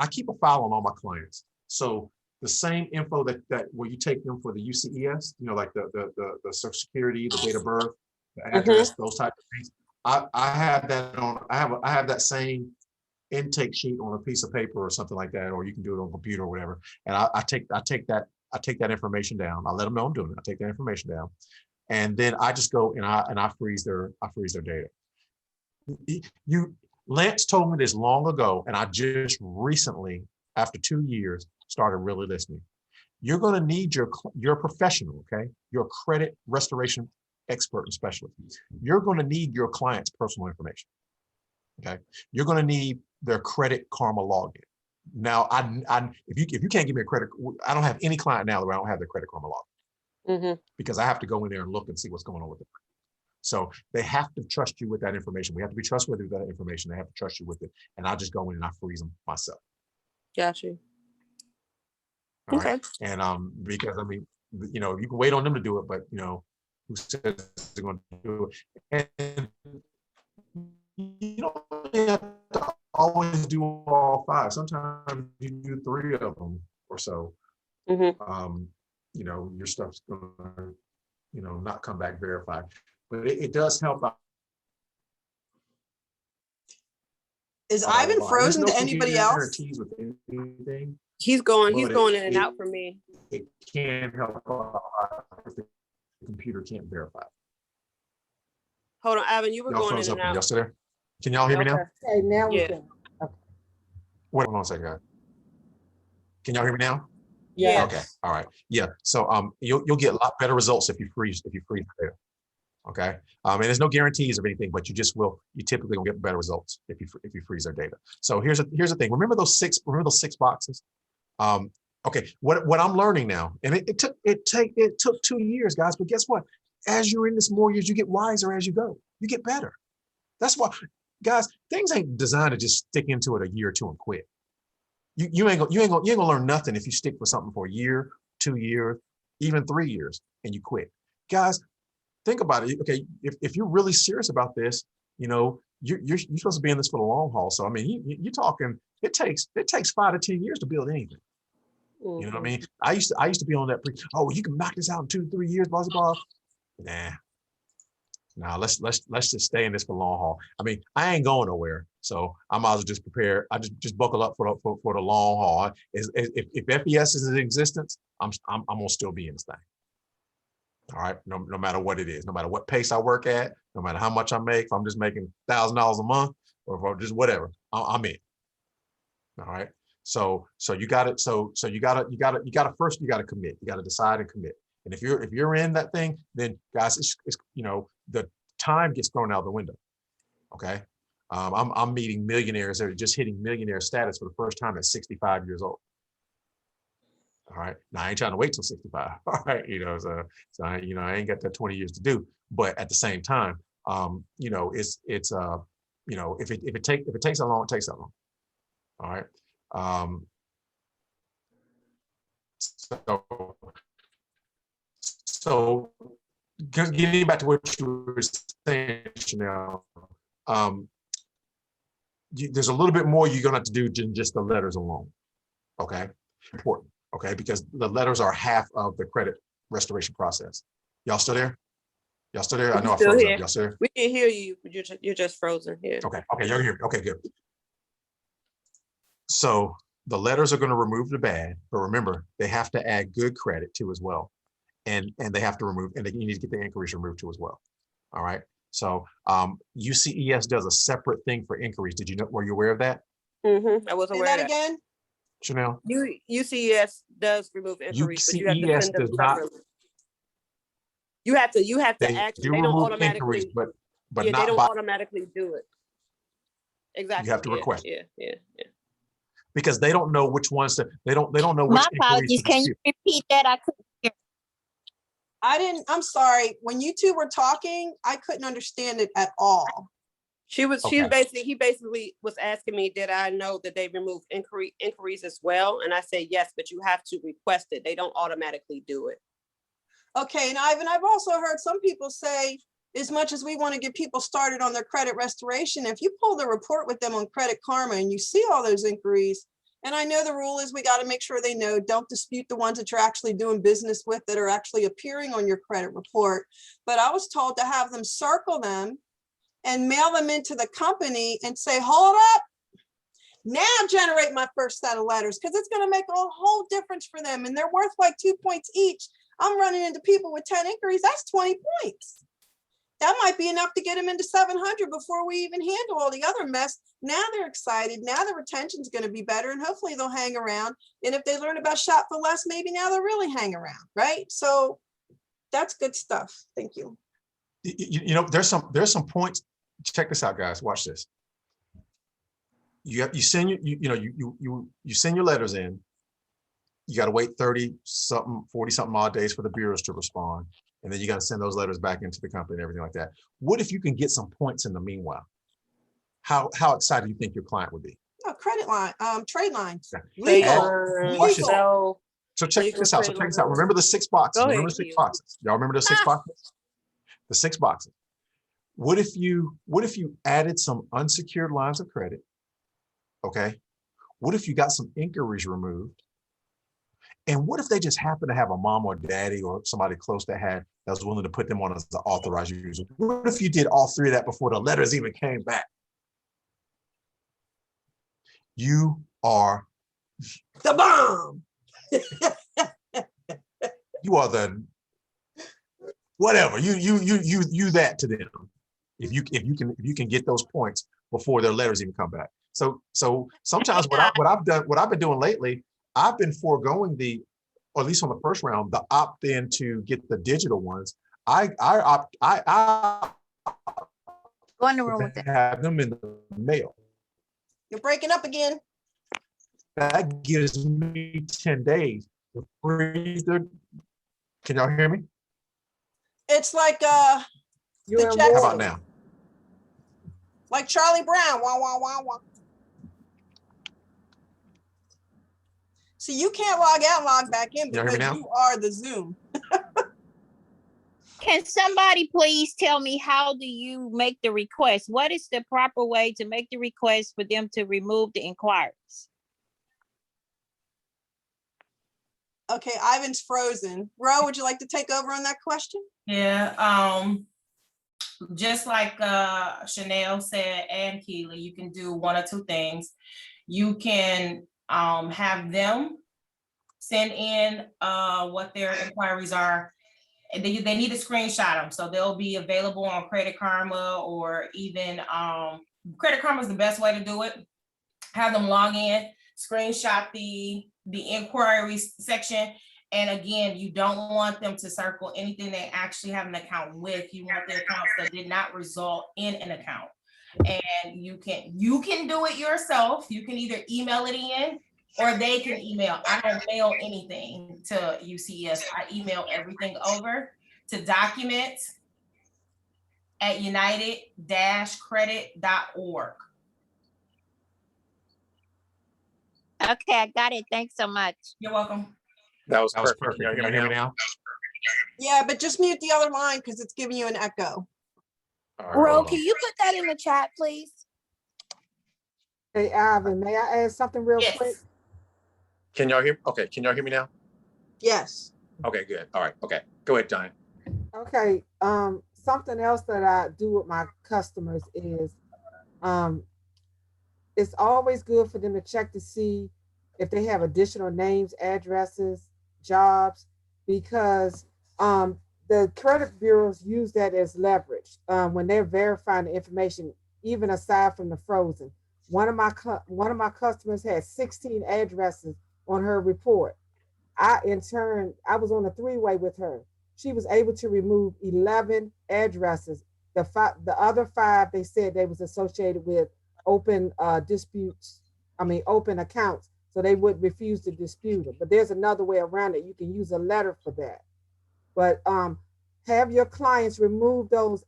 keep a file on all my clients. So the same info that where you take them for the UCES, like the Social Security, the date of birth, the address, those type of things. I have that on. I have that same intake sheet on a piece of paper or something like that, or you can do it on a computer or whatever. And I take that information down. I let them know I'm doing it. I take that information down, and then I just go and I freeze their data. Lance told me this long ago, and I just recently, after 2 years, started really listening. You're going to need your professional, okay? Your credit restoration expert and specialist. You're going to need your client's personal information, okay? You're going to need their Credit Karma login. Now, if you can't give me a credit, I don't have any client now where I don't have their Credit Karma login because I have to go in there and look and see what's going on with it. So they have to trust you with that information. We have to be trustworthy with that information. They have to trust you with it. And I just go in and I freeze them myself. Got you. All okay. Right? And because you can wait on them to do it, but who says they're going to do it? And you don't have to always do all 5. Sometimes you do 3 of them or so. Your stuff's going to, not come back verified. But it does help out. Is Ivan frozen to anybody else? With anything, he's going in and out for me. It can help out if the computer can't verify. Hold on, Ivan, you were going in and out. Y'all still there? Can y'all hear me now? Okay, now we can. Okay. Wait on a second, guys. Can y'all hear me now? Yeah. Okay. All right. Yeah. So you'll get a lot better results if you freeze the data. Okay. And there's no guarantees of anything, but you typically will get better results if you freeze their data. So here's the thing. Remember those 6 boxes? Okay. What I'm learning now, and it took 2 years, guys, but guess what? As you're in this more years, you get wiser as you go. You get better. That's why, guys, things ain't designed to just stick into it a year or 2 and quit. You ain't gonna learn nothing if you stick with something for a year, 2 years, even 3 years, and you quit. Guys, think about it. Okay, if you're really serious about this, you're supposed to be in this for the long haul. So I mean, you're talking. It takes 5 to 10 years to build anything. You know what I mean? I used to be on that. You can knock this out in 2 to 3 years, blah blah blah. Nah, let's just stay in this for the long haul. I mean, I ain't going nowhere, so I might as well just prepare. I just buckle up for the long haul. If FES is in existence, I'm gonna still be in this thing. All right, no matter what it is, no matter what pace I work at, no matter how much I make, if I'm just making $1,000 a month, or if I'm just whatever, I'm in. All right. So you got it. So you gotta first you gotta commit. You gotta decide and commit. And if you're in that thing, then guys, it's the time gets thrown out the window. Okay. I'm meeting millionaires that are just hitting millionaire status for the first time at 65 years old. All right. Now I ain't trying to wait till 65. All right. So I ain't got that 20 years to do. But at the same time, it's if it takes that long, it takes that long. All right. So getting back to what you were saying, Chanel, there's a little bit more you're gonna have to do than just the letters alone. Okay, important. Okay, because the letters are half of the credit restoration process. Y'all still there? Y'all still there? I know I froze up. Y'all still there? We can hear you. You're just frozen here. Okay, y'all can hear me. Okay, good. So the letters are going to remove the bad, but remember, they have to add good credit too as well. And they have to remove, and you need to get the inquiries removed too as well. All right. So UCES does a separate thing for inquiries. Were you aware of that? Mm-hmm. I wasn't aware of that. Again? Chanel? UCES does remove inquiries, but you have to UCES send them does not. separately. You have to actually, they don't automatically, but yeah, not they don't by, automatically do it. Exactly. You have to request. Yeah. Because they don't know which ones they don't know which. My apologies. Can you repeat that? I couldn't hear. I'm sorry. When you two were talking, I couldn't understand it at all. He basically was asking me, did I know that they remove inquiries as well? And I said, yes, but you have to request it. They don't automatically do it. Okay, and I've also heard some people say, as much as we want to get people started on their credit restoration, if you pull the report with them on Credit Karma and you see all those inquiries, and I know the rule is we got to make sure they know, don't dispute the ones that you're actually doing business with that are actually appearing on your credit report. But I was told to have them circle them and mail them into the company and say, hold up, now generate my first set of letters, because it's going to make a whole difference for them. And they're worth like 2 points each. I'm running into people with 10 inquiries. That's 20 points. That might be enough to get them into 700 before we even handle all the other mess. Now they're excited. Now the retention is going to be better, and hopefully they'll hang around. And if they learn about Shop for Less, maybe now they'll really hang around, right? So that's good stuff. Thank you. There's some points. Check this out, guys. Watch this. You send you send your letters in. You got to wait 40 something odd days for the bureaus to respond. And then you got to send those letters back into the company and everything like that. What if you can get some points in the meanwhile? How excited do you think your client would be? Oh, credit line, trade lines, legal. Watch this. So check this out. legal Remember the 6 boxes. Remember the 6 boxes. Y'all remember the 6 boxes? The 6 boxes. What if you added some unsecured lines of credit? Okay. What if you got some inquiries removed? And what if they just happen to have a mom or daddy or somebody close that was willing to put them on as the authorized user? What if you did all 3 of that before the letters even came back? You are the bomb. You are the whatever. You that to them. If you can get those points before their letters even come back. So sometimes what I've been doing lately, I've been foregoing or at least on the first round, the opt-in to get the digital ones. I Go in the room with that. Have them in the mail. You're breaking up again. That gives me 10 days to freeze their. Can y'all hear me? It's like How about now? Like Charlie Brown. Wah, wah, wah, wah. See, you can't log out, log back in because you are the Zoom. Can somebody please tell me, how do you make the request? What is the proper way to make the request for them to remove the inquiries? Okay, Ivan's frozen. Ro, would you like to take over on that question? Yeah, just like Chanel said and Keely, you can do one or two things. You can have them send in what their inquiries are, And they need to screenshot them. So they'll be available on Credit Karma, or even Credit Karma is the best way to do it. Have them log in, screenshot the inquiries section. And again, you don't want them to circle anything they actually have an account with. You want the accounts that did not result in an account. And you can do it yourself. You can either email it in, or they can email. I don't mail anything to UCES. I email everything over to documents@united-credit.org. Okay, I got it. Thanks so much. You're welcome. That was That was perfect. perfect. Can you hear me now? Yeah, but just mute the other line because it's giving you an echo. All right, Ro, hold can on. you put that in the chat, please? Hey, Ivan, may I add something real quick? Yes. Can y'all hear? Okay, can y'all hear me now? Yes. Okay, good. All right. Okay, go ahead, Diane. Okay, something else that I do with my customers is, it's always good for them to check to see if they have additional names, addresses, jobs, because the credit bureaus use that as leverage when they're verifying the information, even aside from the frozen. One of my customers had 16 addresses on her report. In turn, I was on a three-way with her. She was able to remove 11 addresses. The other 5, they said they was associated with open open accounts, so they would refuse to dispute them. But there's another way around it. You can use a letter for that. But have your clients remove those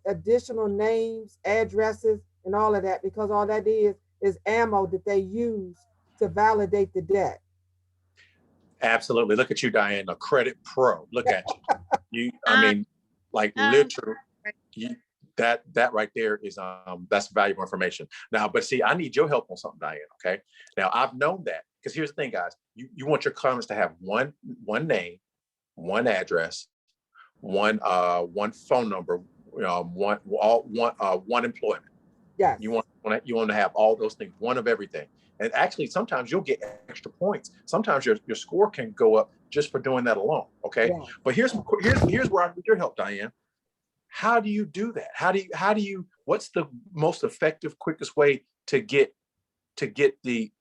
additional names, addresses, and all of that, because all that is ammo that they use to validate the debt. Absolutely. Look at you, Diane, a credit pro. Look at you. I mean, like literally, that right there is that's valuable information. Now, but see, I need your help on something, Diane. Okay. Now, I've known that, because here's the thing, guys. You want your clients to have one name, one address, one phone number, one employment. Yes. You want to have all those things, one of everything. And actually, sometimes you'll get extra points. Sometimes your score can go up just for doing that alone. Okay. Yeah. But here's where I need your help, Diane. How do you do that? How do you what's the most effective, quickest way to get the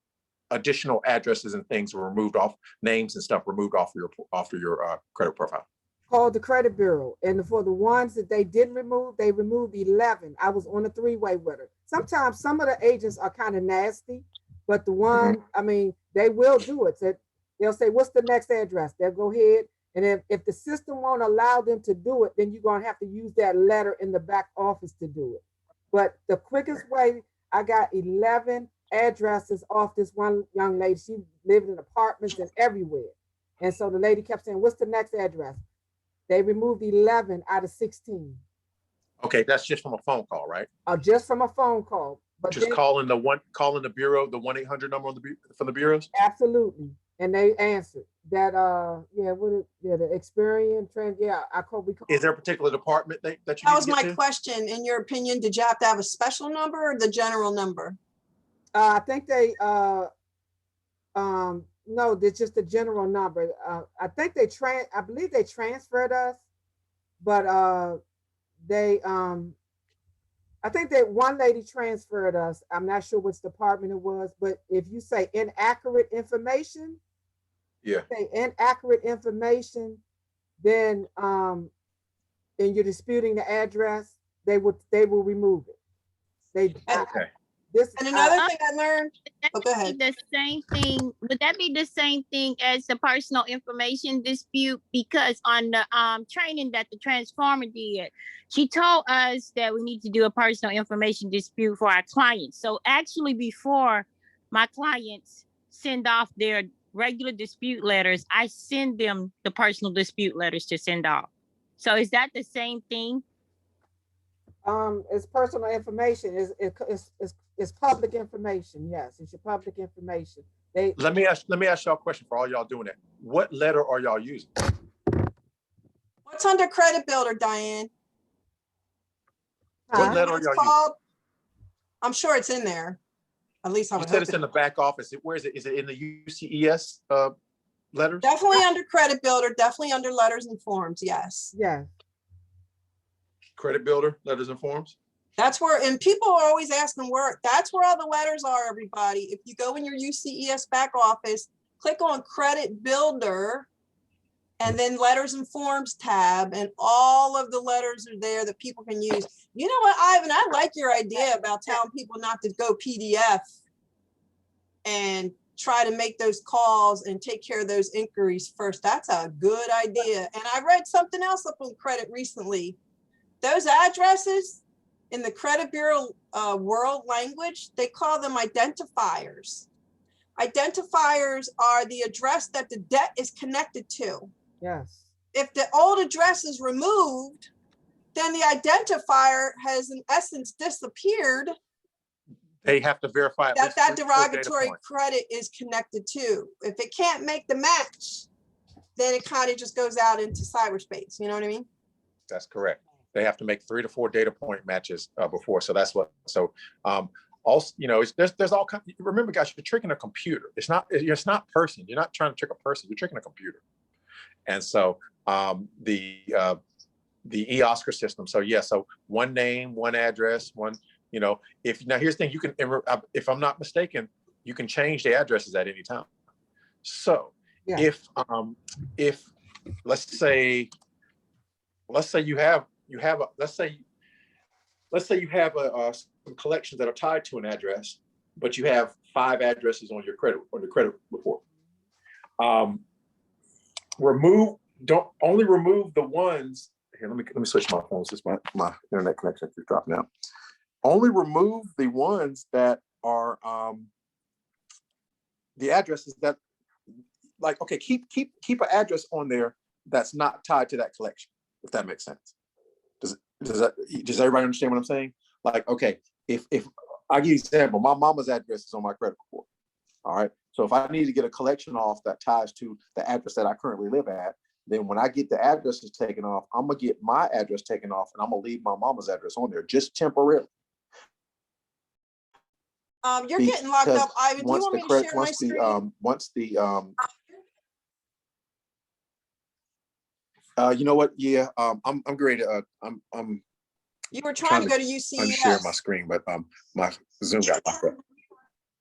additional addresses and things removed off, names and stuff removed off your credit profile? Called the credit bureau, and for the ones that they didn't remove, they removed 11. I was on a three-way with her. Sometimes some of the agents are kind of nasty, but the one, I mean, they will do it. So they'll say, what's the next address? They'll go ahead, and if the system won't allow them to do it, then you're gonna have to use that letter in the back office to do it. But the quickest way, I got 11 addresses off this one young lady. She lived in apartments and everywhere. And so the lady kept saying, what's the next address? They removed 11 out of 16. Okay, that's just from a phone call, right? Just from a phone call. But just calling the bureau, the 1-800 number from the bureaus? Absolutely. And they answered that, the Experian trend. Yeah, Is there a particular department that you That was my question. In your opinion, did you have to have a special number or the general number? I think they, no, they're just a general number. I think I believe they transferred us, but I think that one lady transferred us. I'm not sure which department it was, but if you say inaccurate information, then and you're disputing the address, they will remove it. And another thing I learned, go ahead. The same thing, would that be the same thing as the personal information dispute? Because on the training that the transformer did, she told us that we need to do a personal information dispute for our clients. So actually, before my clients send off their regular dispute letters, I send them the personal dispute letters to send off. So is that the same thing? It's personal information. It's public information. Yes, it's your public information. Let me ask y'all a question for all y'all doing that. What letter are y'all using? What's under Credit Builder, Diane? What letter are y'all using? I'm sure it's in there. At least I would hope. You said it's in the back office. Where is it? Is it in the UCES letters? Definitely under credit builder, definitely under letters and forms, yes. Yeah. Credit builder, letters and forms? That's where, and people are always asking where, that's where all the letters are, everybody. If you go in your UCES back office, click on credit builder, and then letters and forms tab, and all of the letters are there that people can use. You know what, Ivan, I like your idea about telling people not to go PDF and try to make those calls and take care of those inquiries first. That's a good idea. And I read something else up on credit recently. Those addresses in the credit bureau world language, they call them identifiers. Identifiers are the address that the debt is connected to. Yes. If the old address is removed, then the identifier has in essence disappeared They have to verify that that 3 to 4 data derogatory points. credit is connected to. If it can't make the match, then it kind of just goes out into cyberspace. You know what I mean? That's correct. They have to make 3 to 4 data point matches before. So that's what. So also, you know, there's all kinds. Remember, guys, you're tricking a computer. It's not person. You're not trying to trick a person. You're tricking a computer. And so the eOscar system. So yeah. So one name, one address, one. You know, now here's the thing. You can, if I'm not mistaken, you can change the addresses at any time. So Yeah. if let's say you have some collections that are tied to an address, but you have 5 addresses on your credit report. Only remove the ones here. Let me switch my phone since my internet connection keeps dropping out. Only remove the ones that are the addresses that, like, okay, keep an address on there that's not tied to that collection, if that makes sense. Does everybody understand what I'm saying? Like, okay, if I give you an example, my mama's address is on my credit report. All right. So if I need to get a collection off that ties to the address that I currently live at, then when I get the addresses taken off, I'm gonna get my address taken off, and I'm gonna leave my mama's address on there just temporarily. You're getting locked up, Ivan. Do you want me to share my screen? You know what? Yeah, I'm great. You were trying to go to UCES. Unshare my screen, but my Zoom got locked up.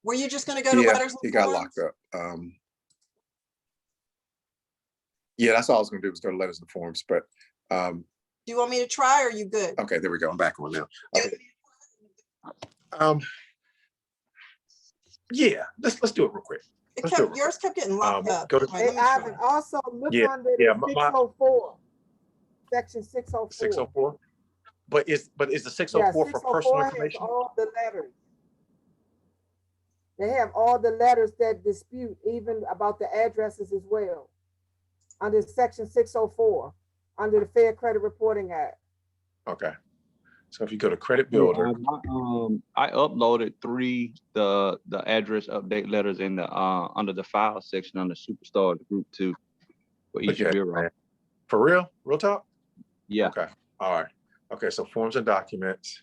Were you just going to go to letters and it got forms? locked up. Yeah, that's all I was going to do was go to letters and forms. But do you want me to try, or are you good? Okay, there we go. I'm back on now. Okay. Yeah, let's do it real quick. Yours kept getting locked up. Hey, Ivan, also look under the 604, section 604. 604. But is the 604 for personal information? Has all the letters. They have all the letters that dispute, even about the addresses as well. Under section 604, under the Fair Credit Reporting Act. Okay. So if you go to Credit Builder, I uploaded 3 the address update letters in the under the file section on the Superstar Group 2 for each bureau. Man. For real? Real talk? Yeah. Okay. All right. Okay. So forms and documents.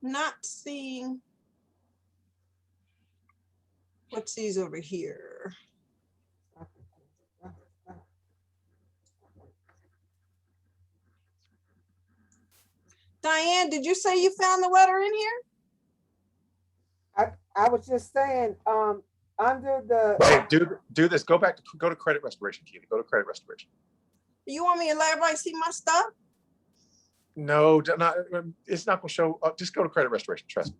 Not seeing. What's these over here? Diane, did you say you found the letter in here? I was just saying, under the. Hey, do this. Go to credit restoration, Keely. Go to credit restoration. You want me to let everybody see my stuff? No, it's not going to show. Just go to credit restoration. Trust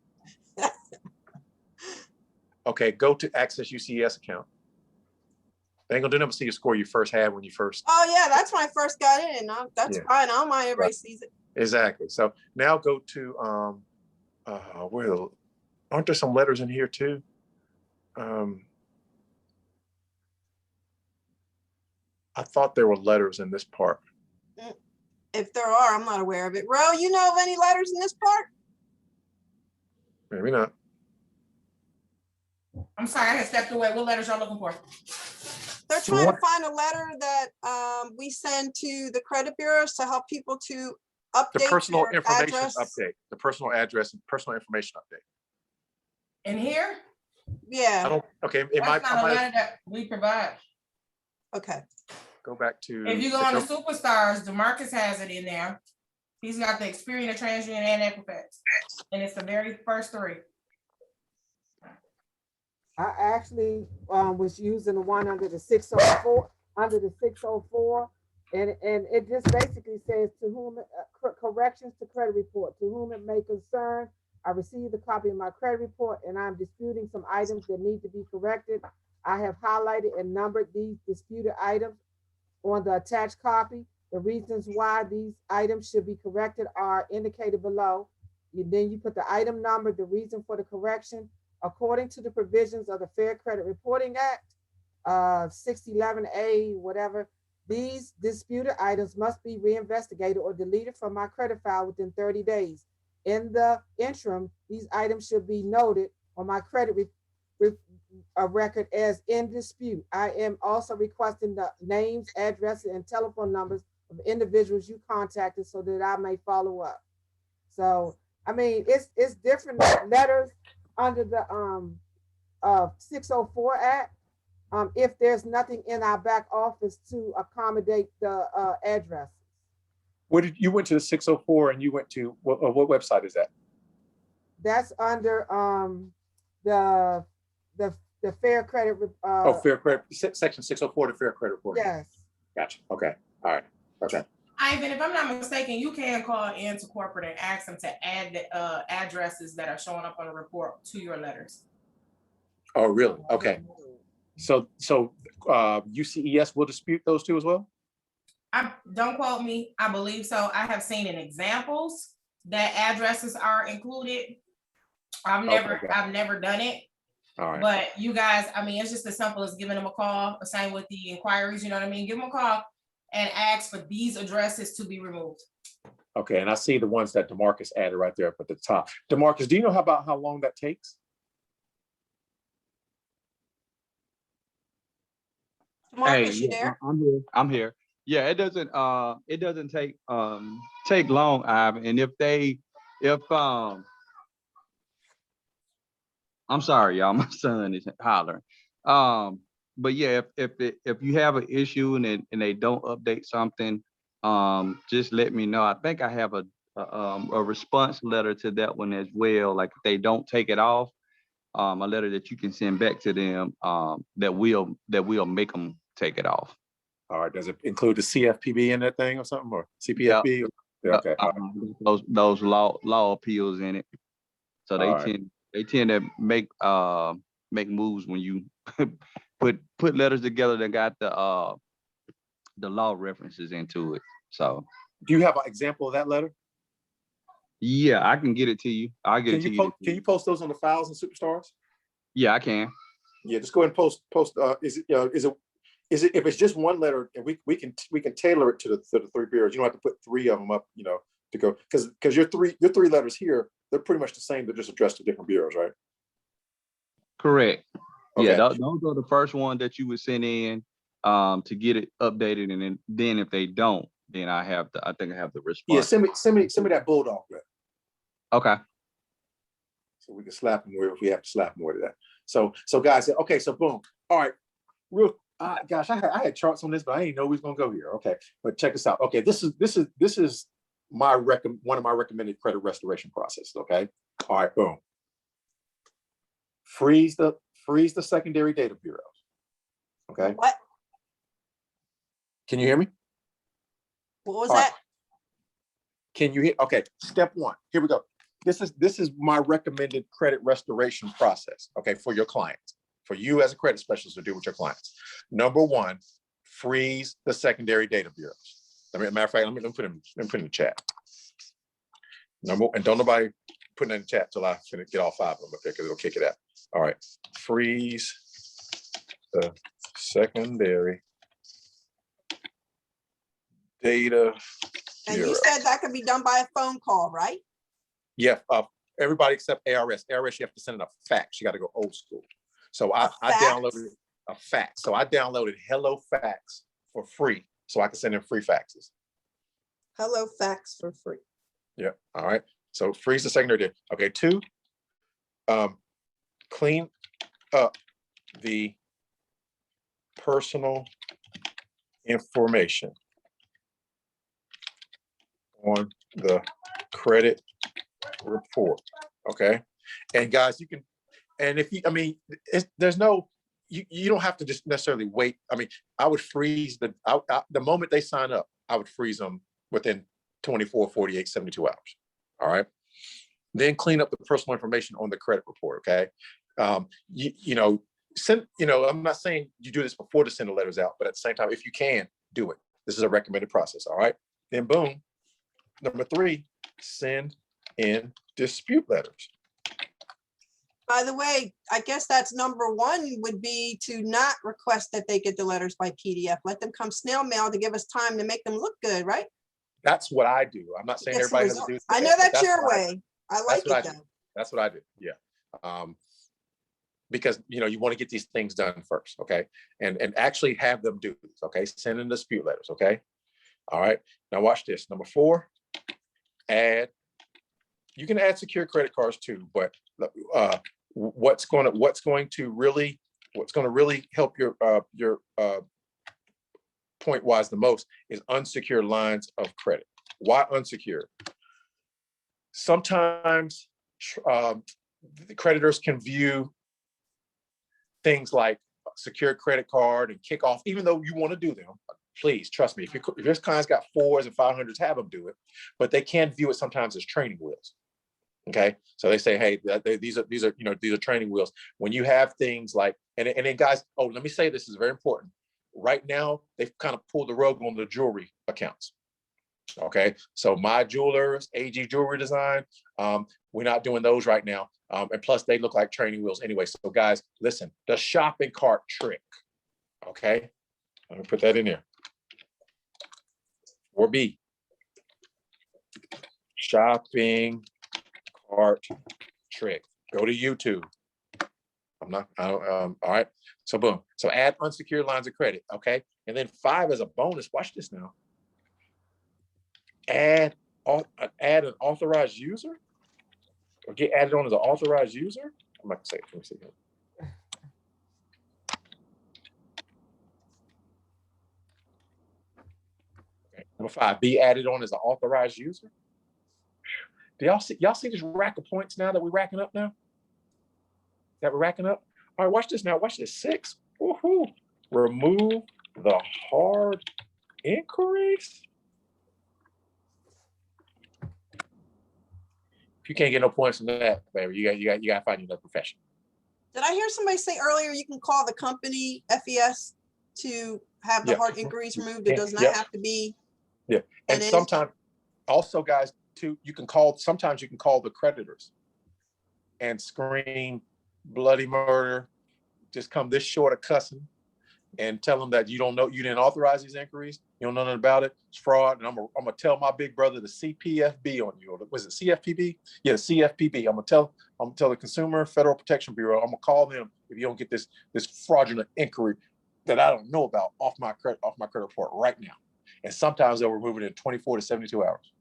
me. Okay, go to access UCES account. They ain't gonna do nothing to see your score you first had when you first. Oh yeah, that's when I first got in. That's fine. I don't mind everybody sees it. Exactly. So now go to aren't there some letters in here too? I thought there were letters in this part. If there are, I'm not aware of it. Ro, you know of any letters in this part? Maybe not. I'm sorry, I had stepped away. What letters y'all looking for? They're trying to find a letter that we send to the credit bureaus to help people to update The personal their information address. update, the personal address and personal information update. In here? Yeah. I don't, okay, it That's might, not I a might letter that we provide. Okay. go back to. If you go on the superstars, DeMarcus has it in there. He's got the Experian, TransUnion, and Equifax. And it's the very first three. I actually was using the one under the 604, and it just basically says to whom corrections to credit report, to whom it may concern. I received a copy of my credit report and I'm disputing some items that need to be corrected. I have highlighted and numbered these disputed items on the attached copy. The reasons why these items should be corrected are indicated below. Then you put the item number, the reason for the correction. According to the provisions of the Fair Credit Reporting Act, 611A, whatever, these disputed items must be reinvestigated or deleted from my credit file within 30 days. In the interim, these items should be noted on my credit record as in dispute. I am also requesting the names, addresses, and telephone numbers of individuals you contacted so that I may follow up. So, I mean, it's different letters under the 604 Act, if there's nothing in our back office to accommodate the addresses. Where did you went to the 604 and you went to what website is that? That's under the Fair Credit. Fair Credit, section 604, the Fair Credit Reporting. Yes. Gotcha. Okay. All right. Okay. Ivan, if I'm not mistaken, you can call into corporate and ask them to add the addresses that are showing up on the report to your letters. Oh, really? Okay. So UCES will dispute those two as well? Don't quote me. I believe so. I have seen in examples that addresses are included. I've never done it. All right. But you guys, I mean, it's just as simple as giving them a call. Same with the inquiries, you know what I mean? Give them a call and ask for these addresses to be removed. Okay, and I see the ones that DeMarcus added right there up at the top. DeMarcus, do you know about how long that takes? Marcus, you there? I'm here. Yeah, it doesn't take long, Ivan. And I'm sorry, y'all, my son is hollering. But yeah, if you have an issue and they don't update something, just let me know. I think I have a response letter to that one as well. Like if they don't take it off, a letter that you can send back to them that will make them take it off. All right. Does it include the CFPB in that thing or something, or CPFB? Yeah. Okay. Those law appeals in it. So All they tend to make moves when you put letters together that got the law references into it. So do you have an example of that letter? Yeah, I can get it to you. I'll get it to you. Can you post those on the files and Superstars? Yeah, I can. Yeah, just go ahead and post. Is it if it's just one letter, and we can tailor it to the three bureaus. You don't have to put three of them up, to go because your three letters here, they're pretty much the same. They're just addressed to different bureaus, right? Correct. Okay. Yeah, those are the first one that you would send in to get it updated, and then if they don't, then I think I have the response. Yeah, send me that bulldog letter. Okay. So we can slap them where if we have to slap them with that. So guys, okay, so boom. All right, gosh, I had charts on this, but I didn't know we was gonna go here. Okay, but check this out. Okay, this is one of my recommended credit restoration processes. Okay, all right, boom. Freeze the secondary data bureaus. Okay. What? Can you hear me? What was that? Can you hear? Okay, step one. Here we go. This is my recommended credit restoration process. Okay, for your clients, for you as a credit specialist to do with your clients. Number one, freeze the secondary data bureaus. Matter of fact, let me put in the chat. And don't nobody put it in the chat till I get all five of them up there because it'll kick it out. All right, freeze the secondary data. And you said that could be done by a phone call, right? Yeah, everybody except ARS. ARS, you have to send in a fax. You got to go old school. So I downloaded a fax. So I downloaded Hello Fax for free so I can send in free faxes. Hello Fax for free. Yeah. All right. So freeze the secondary data. Okay. 2, clean up the personal information on the credit report. Okay. And guys, you can, and if you, I mean, there's no, you don't have to just necessarily wait. I mean, I would freeze the moment they sign up, I would freeze them within 24, 48, 72 hours. All right. Then clean up the personal information on the credit report. Okay. You know, send, you know, I'm not saying you do this before to send the letters out, but at the same time, if you can do it, this is a recommended process. All right. Then boom. Number 3, send in dispute letters. By the way, I guess that's number 1 would be to not request that they get the letters by PDF. Let them come snail mail to give us time to make them look good, right? That's what I do. I'm not saying Get some everybody has to do results. that. I know that's That's your what way. I like it though. That's what I do. Yeah. Because, you know, you want to get these things done first. Okay. And actually have them do this. Okay. Send in dispute letters. Okay. All right. Now watch this. Number 4, add, you can add secure credit cards too, but what's going to really help your point wise the most is unsecured lines of credit. Why unsecured? Sometimes the creditors can view things like secured credit card and kickoff, even though you want to do them. Please trust me. If your client's got 4s and 500s, have them do it, but they can view it sometimes as training wheels. Okay, so they say, hey, these are training wheels. When you have things like, and then guys, oh, let me say this is very important. Right now, they've kind of pulled the rug on the jewelry accounts. Okay, so My Jewelers, AG Jewelry Design, we're not doing those right now. And plus, they look like training wheels anyway. So guys, listen, the shopping cart trick. Okay, let me put that in there. 4B, shopping cart trick. Go to YouTube. All right. So boom. So add unsecured lines of credit. Okay. And then 5 as a bonus. Watch this now. Add an authorized user, or get added on as an authorized user. I'm not gonna say it. Let me see here. Okay. Number 5, be added on as an authorized user. Do y'all see this rack of points now that we're racking up now? That we're racking up? All right, watch this now. Watch this. 6. Woohoo. Remove the hard inquiries. If you can't get no points from that, baby, you got to find another profession. Did I hear somebody say earlier you can call the company FES to have the hard inquiries removed? It does not have to be. Yeah, and sometimes also, guys, too, sometimes you can call the creditors and scream bloody murder, just come this short of cussing, and tell them that you don't know, you didn't authorize these inquiries, you don't know nothing about it, it's fraud, and I'm gonna tell my big brother the CPFB on you. Or was it CFPB? Yeah, the CFPB. I'm gonna tell the Consumer Federal Protection Bureau. I'm gonna call them if you don't get this fraudulent inquiry that I don't know about off my credit report right now. And sometimes they'll remove it in 24 to 72 hours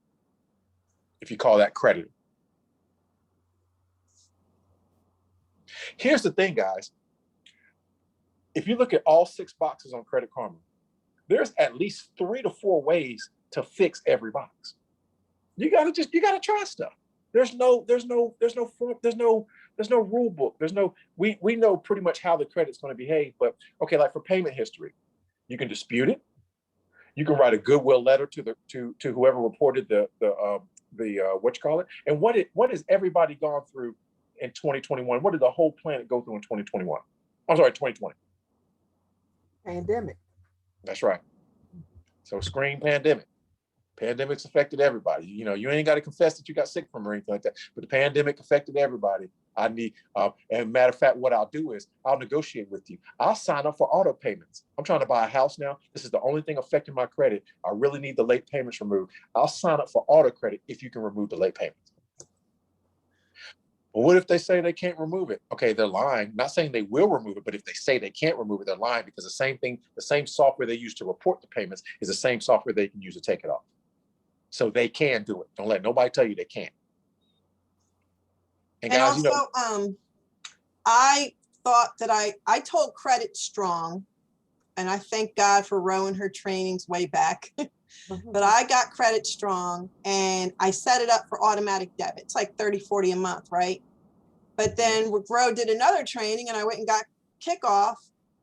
if you call that creditor. Here's the thing, guys. If you look at all 6 boxes on Credit Karma, there's at least 3 to 4 ways to fix every box. You gotta try stuff. There's no rule book. We know pretty much how the credit's going to behave. But okay, like for payment history, you can dispute it. You can write a goodwill letter to whoever reported the what you call it. And what has everybody gone through in 2021? What did the whole planet go through in 2021? I'm sorry, 2020. Pandemic. That's right. So scream pandemic. Pandemic's affected everybody. You know, you ain't got to confess that you got sick from or anything like that, but the pandemic affected everybody. I need, and matter of fact, what I'll do is I'll negotiate with you. I'll sign up for auto payments. I'm trying to buy a house now. This is the only thing affecting my credit. I really need the late payments removed. I'll sign up for auto credit if you can remove the late payments. Well, what if they say they can't remove it? Okay, they're lying. Not saying they will remove it, but if they say they can't remove it, they're lying, because the same thing, the same software they use to report the payments is the same software they can use to take it off. So they can do it. Don't let nobody tell you they can't. And And guys, also, you know, I thought that I told Credit Strong, and I thank God for Rowan her trainings way back. But I got Credit Strong and I set it up for automatic debit. It's like 30, 40 a month, right? But then Ro did another training and I went and got Kickoff.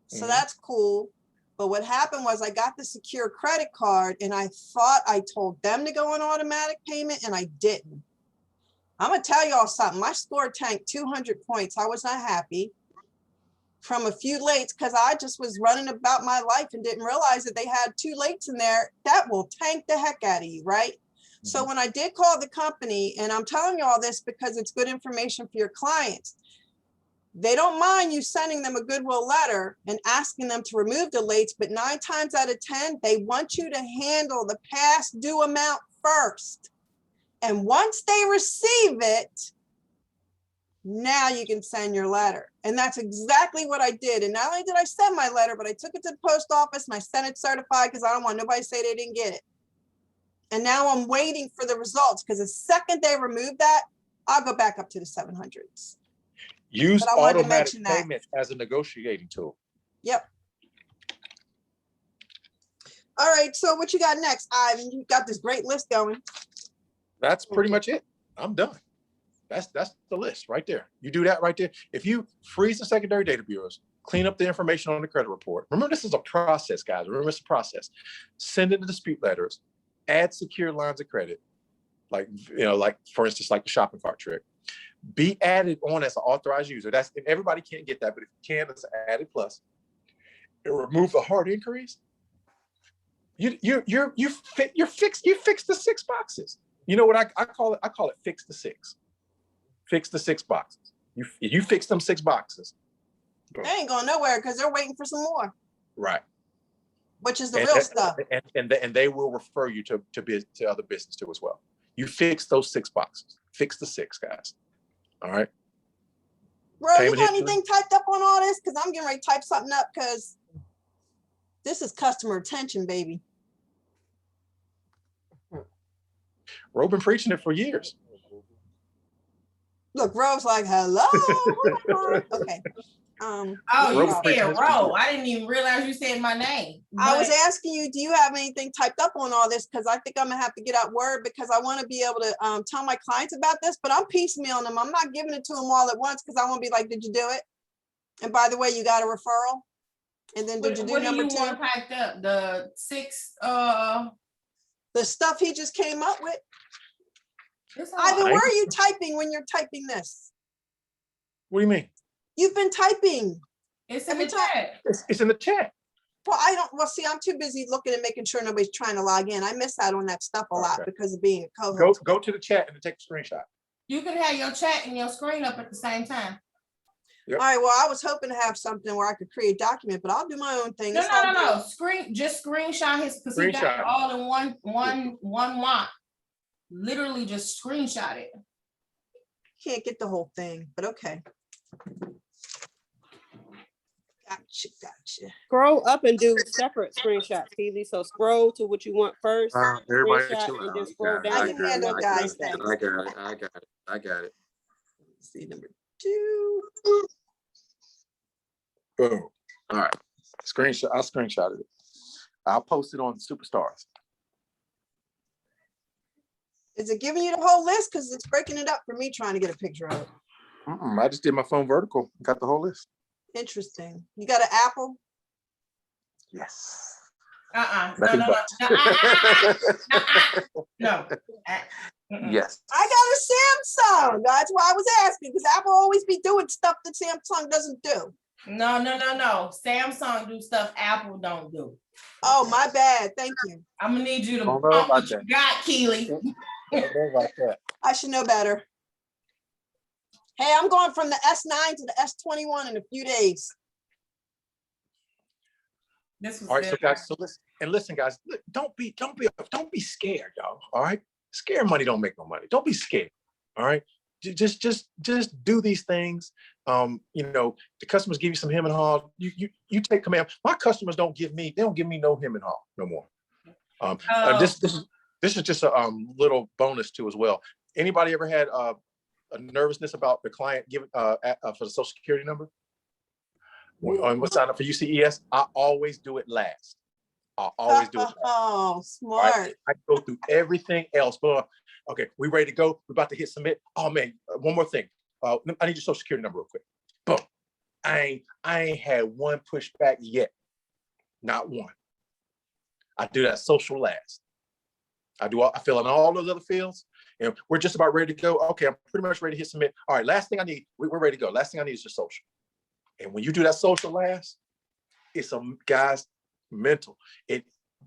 So that's cool. But what happened was I got the secure credit card and I thought I told them to go on automatic payment and I didn't. I'm gonna tell y'all something. My score tanked 200 points. I was not happy from a few lates because I just was running about my life and didn't realize that they had 2 lates in there. That will tank the heck out of you, right? So when I did call the company, and I'm telling you all this because it's good information for your clients, they don't mind you sending them a goodwill letter and asking them to remove the lates, but 9 times out of 10, they want you to handle the past due amount first. And once they receive it, now you can send your letter. And that's exactly what I did. And not only did I send my letter, but I took it to the post office and I sent it certified because I don't want nobody to say they didn't get it. And now I'm waiting for the results because the second they remove that, I'll go back up to the 700s. use But I wanted to automatic mention that. payment as a negotiating tool. Yep. All right, so what you got next, Ivan? You got this great list going. That's pretty much it. I'm done. That's the list right there. You do that right there. If you freeze the secondary data bureaus, clean up the information on the credit report. Remember, this is a process, guys. Remember, it's a process. Send in the dispute letters, add secure lines of credit, like, you know, like for instance, like the shopping cart trick. Be added on as an authorized user. That's, and everybody can't get that, but if you can, it's an added plus. And remove the hard inquiries. You fix the 6 boxes. You know what I call it? I call it fix the 6. Fix the 6 boxes. You fix them 6 boxes. They ain't going nowhere because they're waiting for some more. Right. Which is the real stuff. And they will refer you to other business too as well. You fix those 6 boxes. Fix the 6, guys. All right. Bro, Payment you got history. anything typed up on all this? Because I'm getting ready to type something up because this is customer attention, baby. Roe been preaching it for years. Look, Ro's like, hello. Okay. Oh, Roe you been preaching said this for Ro. years. I didn't even realize you said my name. I was But- asking you, do you have anything typed up on all this? Because I think I'm gonna have to get out word because I want to be able to tell my clients about this, but I'm piecemealing them. I'm not giving it to them all at once because I want to be like, did you do it? And by the way, you got a referral. And then did you do what do number you 2? want typed up? The 6 The stuff he just came up with. it's all Ivan, right. where are you typing when you're typing this? What do you mean? You've been typing. It's in every the time. chat. It's in the chat. Well, well, see, I'm too busy looking and making sure nobody's trying to log in. I miss out on that stuff a lot Okay. because of being a co-host. Go to the chat and take a screenshot. You can have your chat and your screen up at the same time. Yep. All right, well, I was hoping to have something where I could create a document, but I'll do my own thing. No, It's all no. good. Just screenshot his because he got Screenshot. it all in one want. Literally just screenshot it. Can't get the whole thing, but okay. Gotcha. Scroll up and do separate screenshots, Keely. So scroll to what you want first, Everybody screenshot, chill and out. then scroll down. I can handle, guys. I got it. See number 2. Boom. All right. Screenshot. I screenshotted it. I'll post it on Superstars. Is it giving you the whole list? Because it's breaking it up for me trying to get a picture of it. I just did my phone vertical. Got the whole list. Interesting. You got an Apple? Yes. No. No. Yes. I got a Samsung. That's why I was asking because Apple always be doing stuff that Samsung doesn't do. No. Samsung do stuff Apple don't do. Oh, my bad. Thank you. I'm gonna need you to Don't know pump about what you that. got, Keely. I don't know about that. I should know better. Hey, I'm going from the S9 to the S21 in a few days. This was All right, so good. guys, listen, guys, don't be scared, y'all. All right, scared money don't make no money. Don't be scared. All right, just do these things. You know, the customers give you some hem and haw. You take command. My customers they don't give me no hem and haw no more. This is just a little bonus too as well. Anybody ever had a nervousness about the client giving for the Social Security number? When we sign up for UCES, I always do it last. I always do it last. Oh, smart. Right? I go through everything else. But okay, we ready to go. We're about to hit submit. Oh man, one more thing. I need your Social Security number real quick. Boom. I ain't had one pushback yet. Not one. I do that social last. I fill in all those other fields, and we're just about ready to go. Okay, I'm pretty much ready to hit submit. All right, last thing I need, we're ready to go. Last thing I need is your social. And when you do that social last, it's a guy's mental.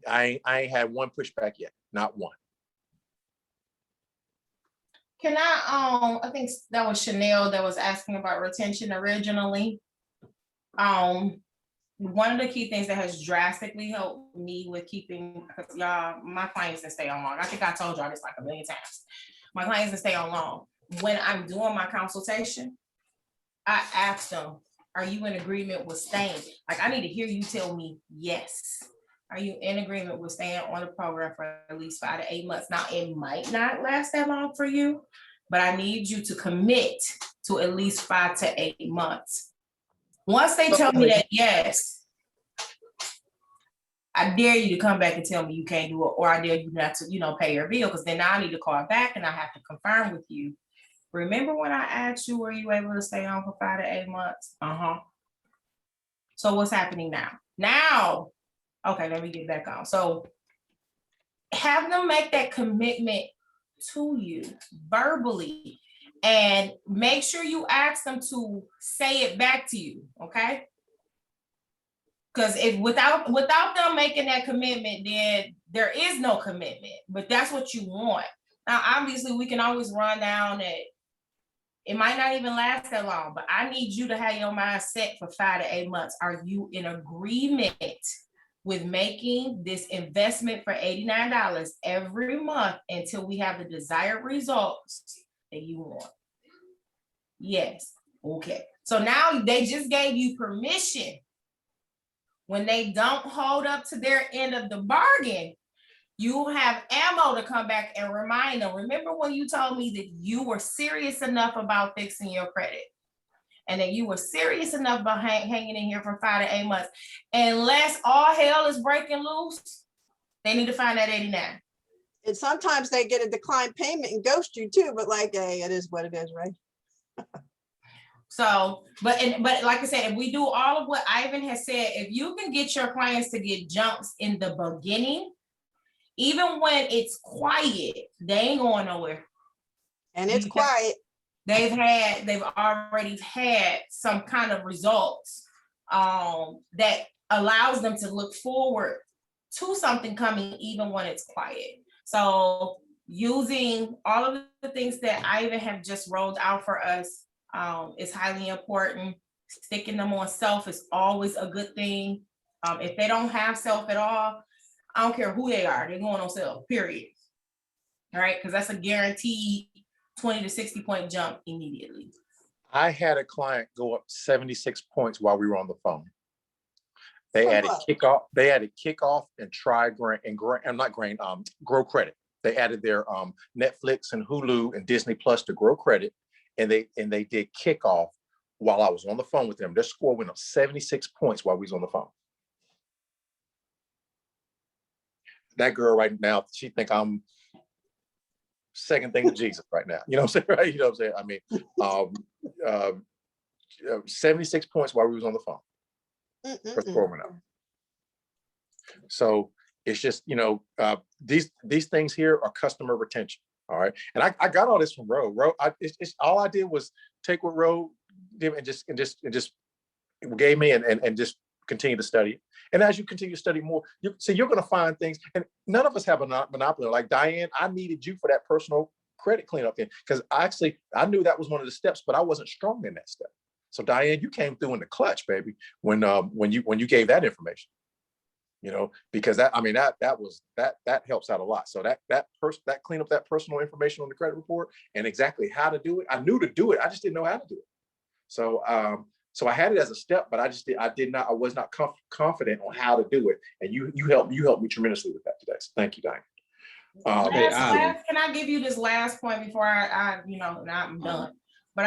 I ain't had one pushback yet, not one. Can I think that was Chanel that was asking about retention originally. One of the key things that has drastically helped me with keeping, because y'all, my clients that stay on long, I think I told y'all this like a million times. My clients that stay on long, when I'm doing my consultation, I ask them, are you in agreement with staying? Like, I need to hear you tell me yes. Are you in agreement with staying on the program for at least 5 to 8 months? Now, it might not last that long for you, but I need you to commit to at least 5 to 8 months. Once they tell me that yes, I dare you to come back and tell me you can't do it, or I dare you not to, pay your bill, because then now I need to call back and I have to confirm with you. Remember when I asked you, were you able to stay on for 5 to 8 months? So what's happening now? Now, okay, let me get back on. So have them make that commitment to you verbally, and make sure you ask them to say it back to you, okay? Because if without them making that commitment, then there is no commitment, but that's what you want. Now, obviously, we can always run down that it might not even last that long, but I need you to have your mind set for 5 to 8 months. Are you in agreement with making this investment for $89 every month until we have the desired results that you want? Yes. Okay. So now they just gave you permission. When they don't hold up to their end of the bargain, you have ammo to come back and remind them. Remember when you told me that you were serious enough about fixing your credit, and that you were serious enough about hanging in here for 5 to 8 months? Unless all hell is breaking loose, they need to find that 89. And sometimes they get a declined payment and ghost you too, but like, hey, it is what it is, right? So, but like I said, if we do all of what Ivan has said, if you can get your clients to get jumps in the beginning, even when it's quiet, they ain't going nowhere. And it's quiet. They've already had some kind of results that allows them to look forward to something coming even when it's quiet. So using all of the things that Ivan have just rolled out for us is highly important. Sticking them on self is always a good thing. If they don't have self at all, I don't care who they are, they're going on self, period. All right, because that's a guaranteed 20 to 60 point jump immediately. I had a client go up 76 points while we were on the phone. They added kickoff and try grow credit. They added their Netflix and Hulu and Disney Plus to grow credit, and they did kickoff while I was on the phone with them. Their score went up 76 points while we was on the phone. That girl right now, she think I'm second thing to Jesus right now. You know what I'm saying? Right? You know what I'm saying? I mean, 76 points while we was on the phone. Her score went up. So it's just, these things here are customer retention. All right. And I got all this from Ro. It's all I did was take what Ro did and just gave me and just continue to study it. And as you continue to study more, you're going to find things. And none of us have a monopoly. Like Diane, I needed you for that personal credit cleanup thing, because I knew that was one of the steps, but I wasn't strong in that step. So Diane, you came through in the clutch, baby, when you gave that information. you know, because that, I mean, that helps out a lot. So that clean up that personal information on the credit report and exactly how to do it. I knew to do it. I just didn't know how to do it. So, so I had it as a step, but I was not confident on how to do it. And you helped me tremendously with that today. So thank you, Diane. Can I give you this last point before I I'm done? But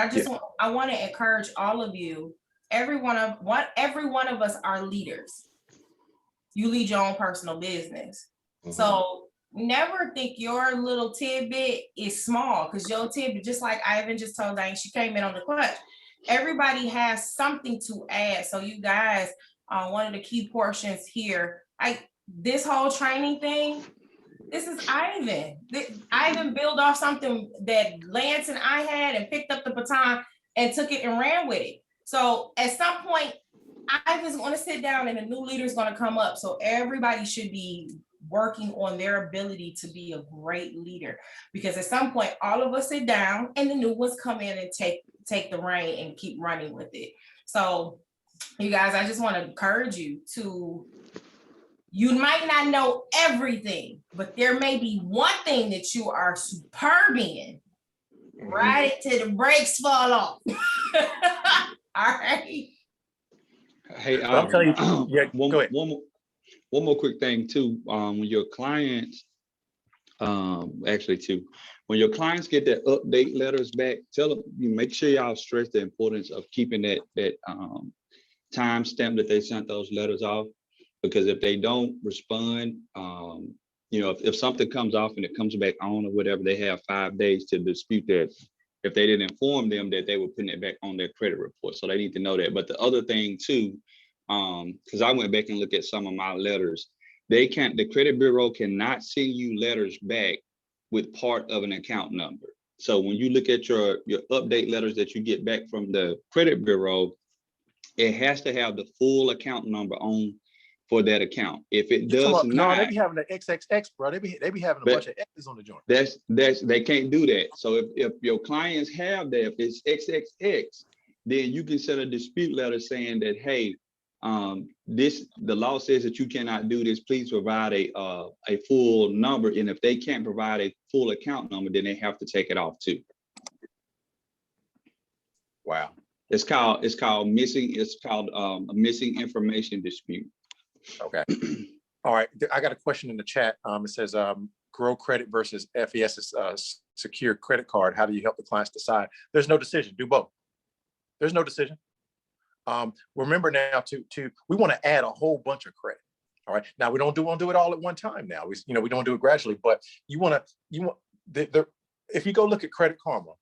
I want to encourage all of you. Every one of us are leaders. You lead your own personal business. Mm-hmm. So never think your little tidbit is small, because your tidbit, just like Ivan just told Diane, she came in on the clutch. Everybody has something to add. So you guys, one of the key portions here, this whole training thing, this is Ivan. Ivan built off something that Lance and I had and picked up the baton and took it and ran with it. So at some point, Ivan's going to sit down and a new leader is going to come up. So everybody should be working on their ability to be a great leader, because at some point, all of us sit down and the new ones come in and take the reign and keep running with it. So you guys, I just want to encourage you to, you might not know everything, but there may be one thing that you are superb in. Ride it till the brakes fall off. All right. Hey, I'll tell you. Yeah, go ahead. One more quick thing too. When your clients, actually too, when your clients get their update letters back, tell them, you make sure y'all stress the importance of keeping that time stamp that they sent those letters off. Because if they don't respond, if something comes off and it comes back on or whatever, they have 5 days to dispute that. If they didn't inform them that they were putting it back on their credit report. So they need to know that. But the other thing too, because I went back and looked at some of my letters, the credit bureau cannot send you letters back with part of an account number. So when you look at your update letters that you get back from the credit bureau, it has to have the full account number on for that account. If it does not, no, they be having an XXX, bro. They be having a bunch of X's on the joint. They can't do that. So if your clients have that, if it's XXX, then you can send a dispute letter saying that, hey, the law says that you cannot do this. Please provide a full number. And if they can't provide a full account number, then they have to take it off too. Wow. It's called a missing information dispute. Okay. All right. I got a question in the chat. It says, Grow Credit versus FES's secure credit card. How do you help the clients decide? There's no decision. Do both. There's no decision. Remember now we want to add a whole bunch of credit. All right. Now we don't do it all at one time. Now we don't do it gradually, but if you go look at Credit Karma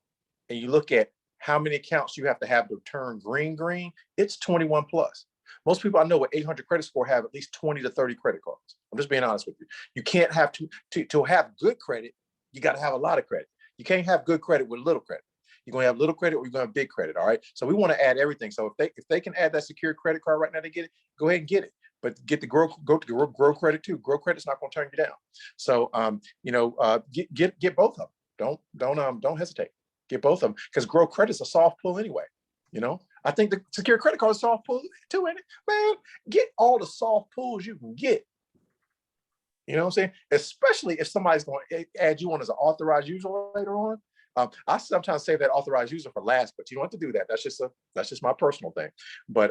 and you look at how many accounts you have to turn green, it's 21 plus. Most people I know with 800 credit score have at least 20 to 30 credit cards. I'm just being honest with you. You can't have to have good credit. You got to have a lot of credit. You can't have good credit with little credit. You're going to have little credit or you're going to have big credit. All right. So we want to add everything. So if they can add that secure credit card right now to get it, go ahead and get it. But get the grow credit too. Grow credit's not going to turn you down. So get both of them. Don't hesitate. Get both of them, because grow credit's a soft pull anyway. I think the secure credit card is soft pull too, ain't it? Man, get all the soft pulls you can get. You know what I'm saying? Especially if somebody's going to add you on as an authorized user later on. I sometimes save that authorized user for last, but you don't have to do that. That's just my personal thing. But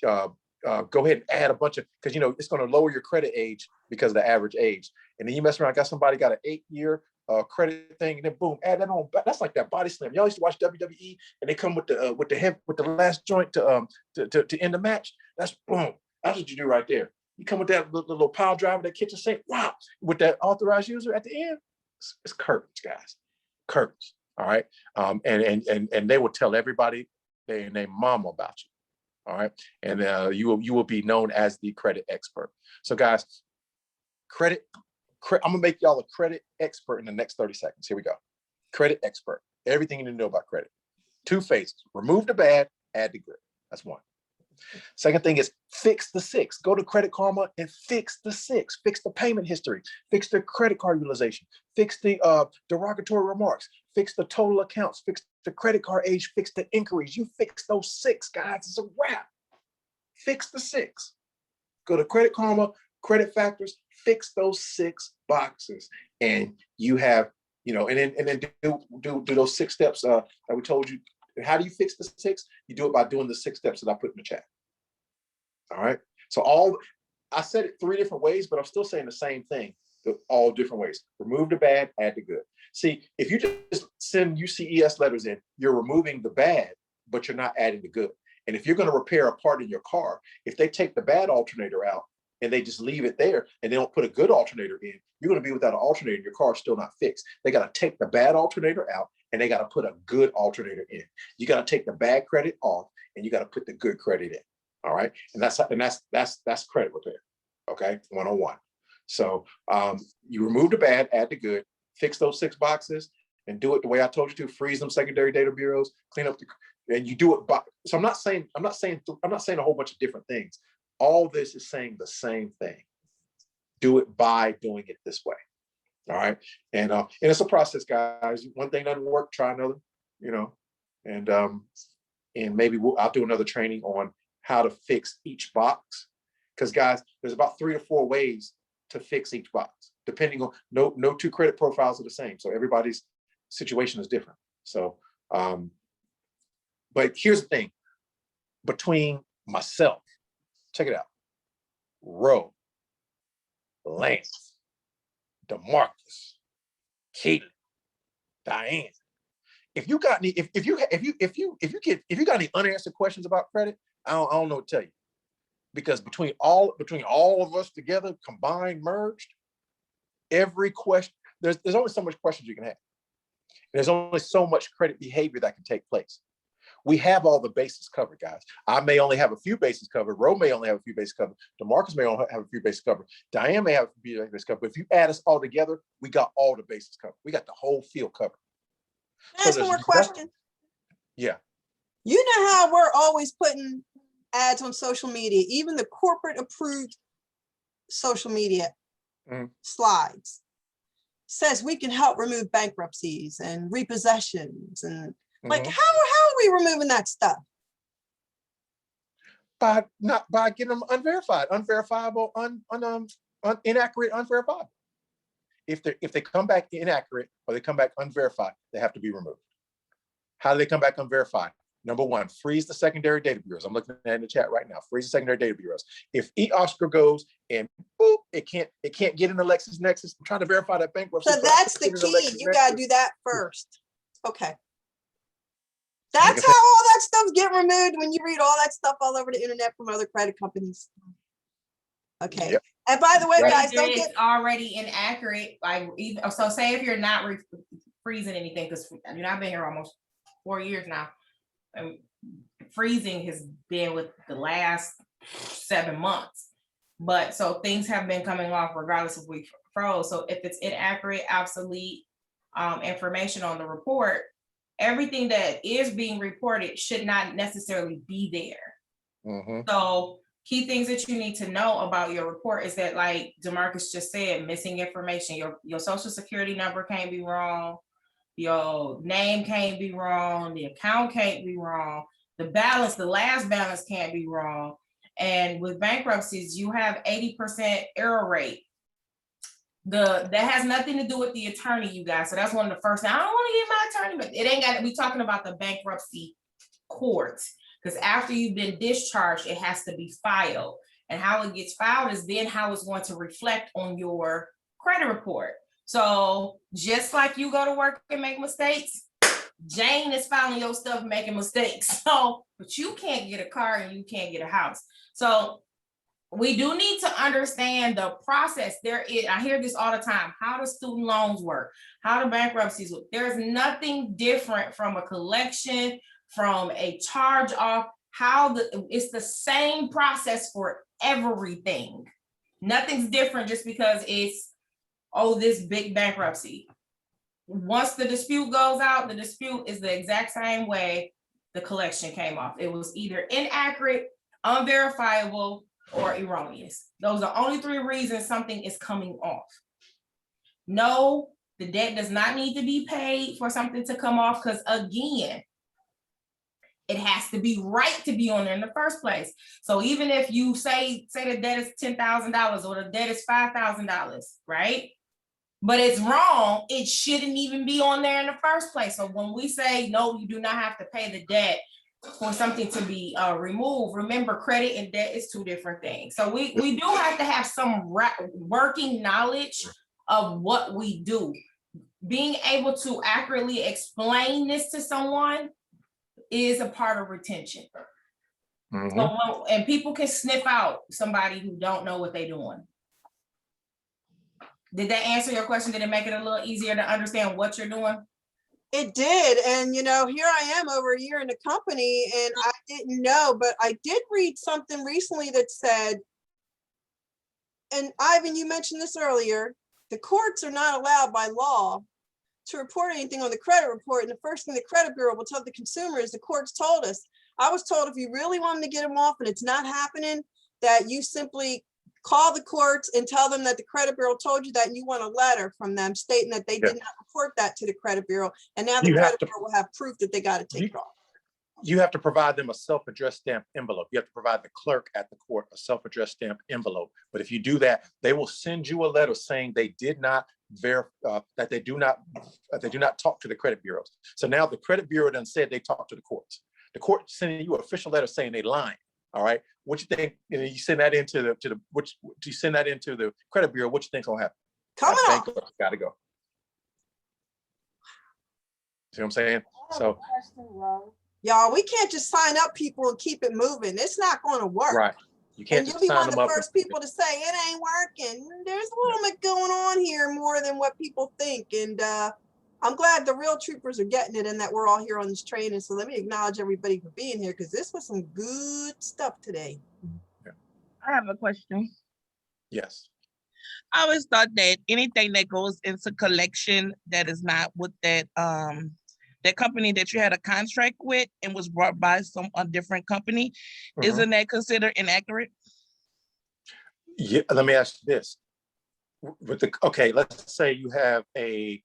go ahead and add a bunch of, because it's going to lower your credit age because of the average age. And then you mess around, got somebody got an 8-year credit thing, and then boom, add that on. That's like that body slam. Y'all used to watch WWE, and they come with the last joint to end the match. That's boom. That's what you do right there. You come with that little pile driver, that kitchen sink. Wow, with that authorized user at the end, it's curtains, guys. Curtains. All right. And they will tell everybody their mom about you. All right. And you will be known as the credit expert. So guys, I'm gonna make y'all a credit expert in the next 30 seconds. Here we go. Credit expert. Everything you need to know about credit. 2 phases. Remove the bad, add the good. That's 1. Second thing is fix the 6. Go to Credit Karma and fix the 6. Fix the payment history. Fix the credit card utilization. Fix the derogatory remarks. Fix the total accounts. Fix the credit card age. Fix the inquiries. You fix those 6, guys. It's a wrap. Fix the 6. Go to Credit Karma, credit factors, fix those 6 boxes, and you have, you know, and then do those 6 steps that we told you. How do you fix the 6? You do it by doing the 6 steps that I put in the chat. All right. So I said it 3 different ways, but I'm still saying the same thing, all different ways. Remove the bad, add the good. See, if you just send UCES letters in, you're removing the bad, but you're not adding the good. And if you're going to repair a part in your car, if they take the bad alternator out and they just leave it there and they don't put a good alternator in, you're going to be without an alternator and your car's still not fixed. They got to take the bad alternator out and they got to put a good alternator in. You got to take the bad credit off and you got to put the good credit in. All right. And that's credit repair. Okay. 101. So you remove the bad, add the good, fix those 6 boxes and do it the way I told you to. Freeze them secondary data bureaus, clean up and you do it by. So I'm not saying a whole bunch of different things. All this is saying the same thing. Do it by doing it this way. All right. And it's a process, guys. One thing doesn't work, try another, you know, and maybe I'll do another training on how to fix each box. Because guys, there's about 3 to 4 ways to fix each box, depending on no 2 credit profiles are the same. So everybody's situation is different. So, but here's the thing, between myself, check it out, Ro, Lance, DeMarcus, Caitlin, Diane. If you got any, if you got any unanswered questions about credit, I don't know what to tell you. Because between all of us together, combined, merged, every question, there's only so much questions you can have. There's only so much credit behavior that can take place. We have all the bases covered, guys. I may only have a few bases covered. Ro may only have a few bases covered. DeMarcus may only have a few bases covered. Diane may have a few bases covered. But if you add us all together, we got all the bases covered. We got the whole field covered. Can I ask one more question? Yeah. You know how we're always putting ads on social media, even the corporate approved social media slides says we can help remove bankruptcies and repossessions and like how are we removing that stuff? By getting them unverified, unverifiable, inaccurate, unverifiable. If they come back inaccurate or they come back unverified, they have to be removed. How do they come back unverified? Number 1, freeze the secondary data bureaus. I'm looking at it in the chat right now. Freeze the secondary data bureaus. If Oscar goes and boop, it can't get into LexisNexis. I'm trying to verify that bankruptcy. So that's the key. You got to do that first. Okay. That's how all that stuff's get removed when you read all that stuff all over the internet from other credit companies. Okay. Yep. And by the way, guys, don't get already inaccurate. Like, so say if you're not freezing anything, because I've been here almost 4 years now. And freezing has been with the last 7 months, but so things have been coming off regardless of we froze. So if it's inaccurate, obsolete information on the report, everything that is being reported should not necessarily be there. So key things that you need to know about your report is that, like DeMarcus just said, missing information. Your social security number can't be wrong. Your name can't be wrong. The account can't be wrong. The balance, the last balance can't be wrong. And with bankruptcies, you have 80% error rate. That has nothing to do with the attorney, you guys. So that's one of the first things. I don't want to get my attorney, but it ain't got to be talking about the bankruptcy court. Because after you've been discharged, it has to be filed. And how it gets filed is then how it's going to reflect on your credit report. So just like you go to work and make mistakes, Jane is filing your stuff making mistakes. So, but you can't get a car and you can't get a house. So we do need to understand the process. I hear this all the time. How do student loans work? How do bankruptcies work? There's nothing different from a collection, from a charge off. It's the same process for everything. Nothing's different just because it's this big bankruptcy. Once the dispute goes out, the dispute is the exact same way the collection came off. It was either inaccurate, unverifiable, or erroneous. Those are only 3 reasons something is coming off. No, the debt does not need to be paid for something to come off, because again, it has to be right to be on there in the first place. So even if you say the debt is $10,000 or the debt is $5,000, right? But it's wrong, it shouldn't even be on there in the first place. So when we say, no, you do not have to pay the debt for something to be removed, remember, credit and debt is two different things. So we do have to have some working knowledge of what we do. Being able to accurately explain this to someone is a part of retention. So, and people can sniff out somebody who don't know what they're doing. Did that answer your question? Did it make it a little easier to understand what you're doing? It did. And, you know, here I am over a year in the company and I didn't know, but I did read something recently that said, and Ivan, you mentioned this earlier, the courts are not allowed by law to report anything on the credit report. And the first thing the credit bureau will tell the consumer is the courts told us. I was told if you really want them to get them off and it's not happening, that you simply call the courts and tell them that the credit bureau told you that, and you want a letter from them stating that they did not report that to the credit bureau. And now the credit bureau will have proof that they got to take it off. You have to provide them a self-addressed stamped envelope. You have to provide the clerk at the court a self-addressed stamped envelope. But if you do that, they will send you a letter saying they did not verify, that they do not talk to the credit bureaus. So now the credit bureau done said they talked to the courts. The court sending you an official letter saying they lying. All right, what you think? You send that into the credit bureau. What you think's gonna happen? Coming off. Got to go. See what I'm saying? So, y'all, we can't just sign up people and keep it moving. It's not going to work. Right. You can't. And you'll be one of the first people to say it ain't working. There's a little bit going on here more than what people think, and I'm glad the real troopers are getting it and that we're all here on this training. So let me acknowledge everybody for being here because this was some good stuff today. I have a question. Yes. I always thought that anything that goes into collection that is not with that that company that you had a contract with and was brought by a different company, isn't that considered inaccurate? Yeah. Let me ask you this. Okay, let's say you have a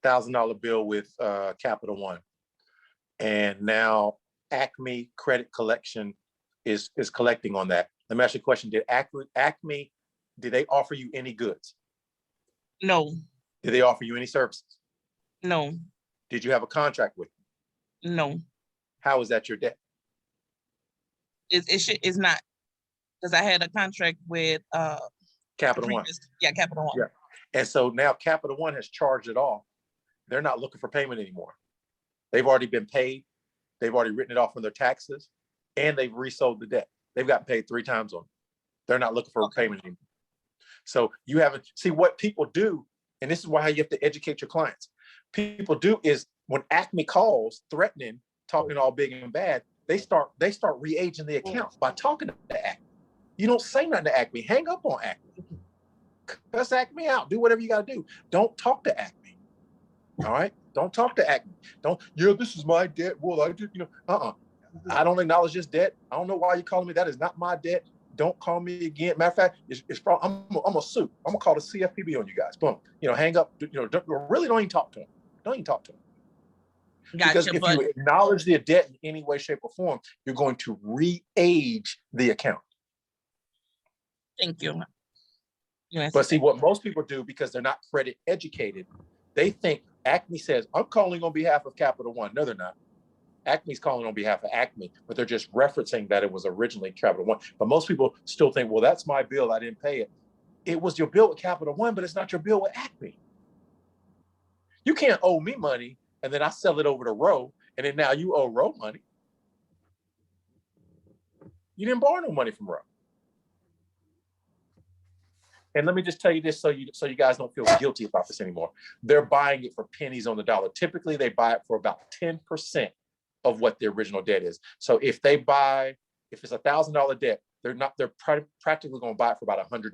$1,000 bill with Capital One, and now Acme Credit Collection is collecting on that. Let me ask you a question: did Acme did they offer you any goods? No. Did they offer you any services? No. Did you have a contract with them? No. How is that your debt? It's not, because I had a contract with Capital One. Yeah, Capital One. Yeah, and so now Capital One has charged it off. They're not looking for payment anymore. They've already been paid. They've already written it off from their taxes, and they've resold the debt. They've gotten paid 3 times on it. They're not looking for a payment anymore. So you haven't, see what people do, and this is why you have to educate your clients. People do is when Acme calls threatening, talking all big and bad, they start re-aging the account by talking to Acme. You don't say nothing to Acme. Hang up on Acme. Cuss Acme out. Do whatever you got to do. Don't talk to Acme. All right, don't talk to Acme. This is my debt. Well, I did, I don't acknowledge this debt. I don't know why you're calling me. That is not my debt. Don't call me again. Matter of fact, it's probably, I'm gonna sue. I'm gonna call the CFPB on you guys. Boom. Hang up. Really don't even talk to them. Don't even talk to them. Because if you acknowledge the debt in any way, shape, or form, you're going to re-age the account. Thank you. Yes. But see, what most people do, because they're not credit educated, they think Acme says, I'm calling on behalf of Capital One. No, they're not. Acme's calling on behalf of Acme, but they're just referencing that it was originally Capital One. But most people still think, well, that's my bill. I didn't pay it. It was your bill with Capital One, but it's not your bill with Acme. You can't owe me money and then I sell it over to Roe, and then now you owe Roe money. You didn't borrow no money from Roe. And let me just tell you this so you guys don't feel guilty about this anymore. They're buying it for pennies on the dollar. Typically, they buy it for about 10% of what the original debt is. So if it's a $1,000 debt, they're practically going to buy it for about $100.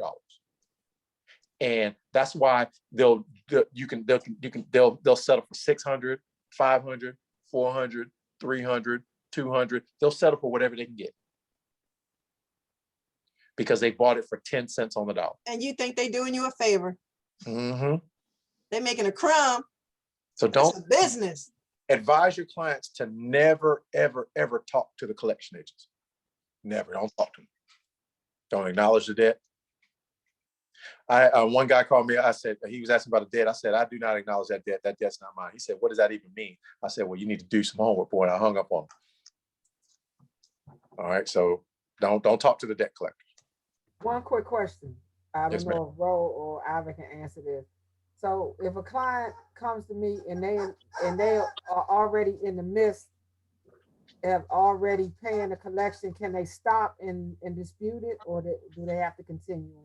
And that's why they'll settle for 600, 500, 400, 300, 200. They'll settle for whatever they can get, because they bought it for 10 cents on the dollar. And you think they're doing you a favor. Mm-hmm. They're making a crumb. So don't. It's a business. advise your clients to never, ever, ever talk to the collection agents. Never, don't talk to them. Don't acknowledge the debt. One guy called me, I said, he was asking about a debt. I said, I do not acknowledge that debt. That debt's not mine. He said, what does that even mean? I said, well, you need to do some homework, boy. And I hung up on him. All right, so don't talk to the debt collector. One quick question. I don't Yes, know if Ro or Ivan can answer this. So if a client comes to me and they are already in the midst of already paying the collection, can they stop and dispute it, or do they have to continue on?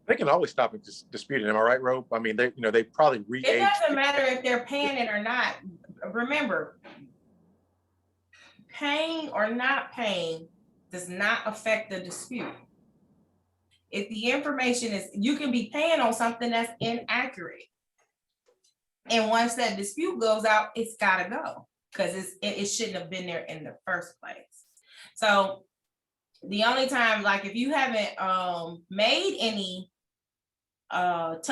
They can always stop and dispute it. Am I right, Ro? I mean, they probably re-age. It doesn't matter if they're paying it or not. Remember, paying or not paying does not affect the dispute. If the information is, you can be paying on something that's inaccurate. And once that dispute goes out, it's gotta go, because it shouldn't have been there in the first place. So the only time, like if you haven't made any haven't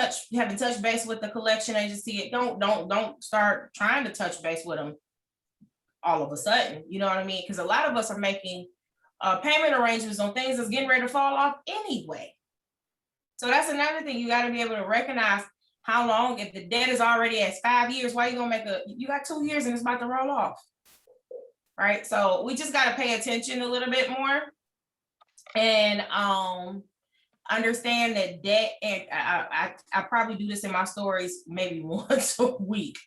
touched base with the collection agency, don't start trying to touch base with them all of a sudden. You know what I mean? Because a lot of us are making payment arrangements on things that's getting ready to fall off anyway. So that's another thing. You got to be able to recognize how long. If the debt is already at 5 years, why you gonna make you got 2 years and it's about to roll off, right? So we just got to pay attention a little bit more and understand that debt, and I probably do this in my stories maybe once a week.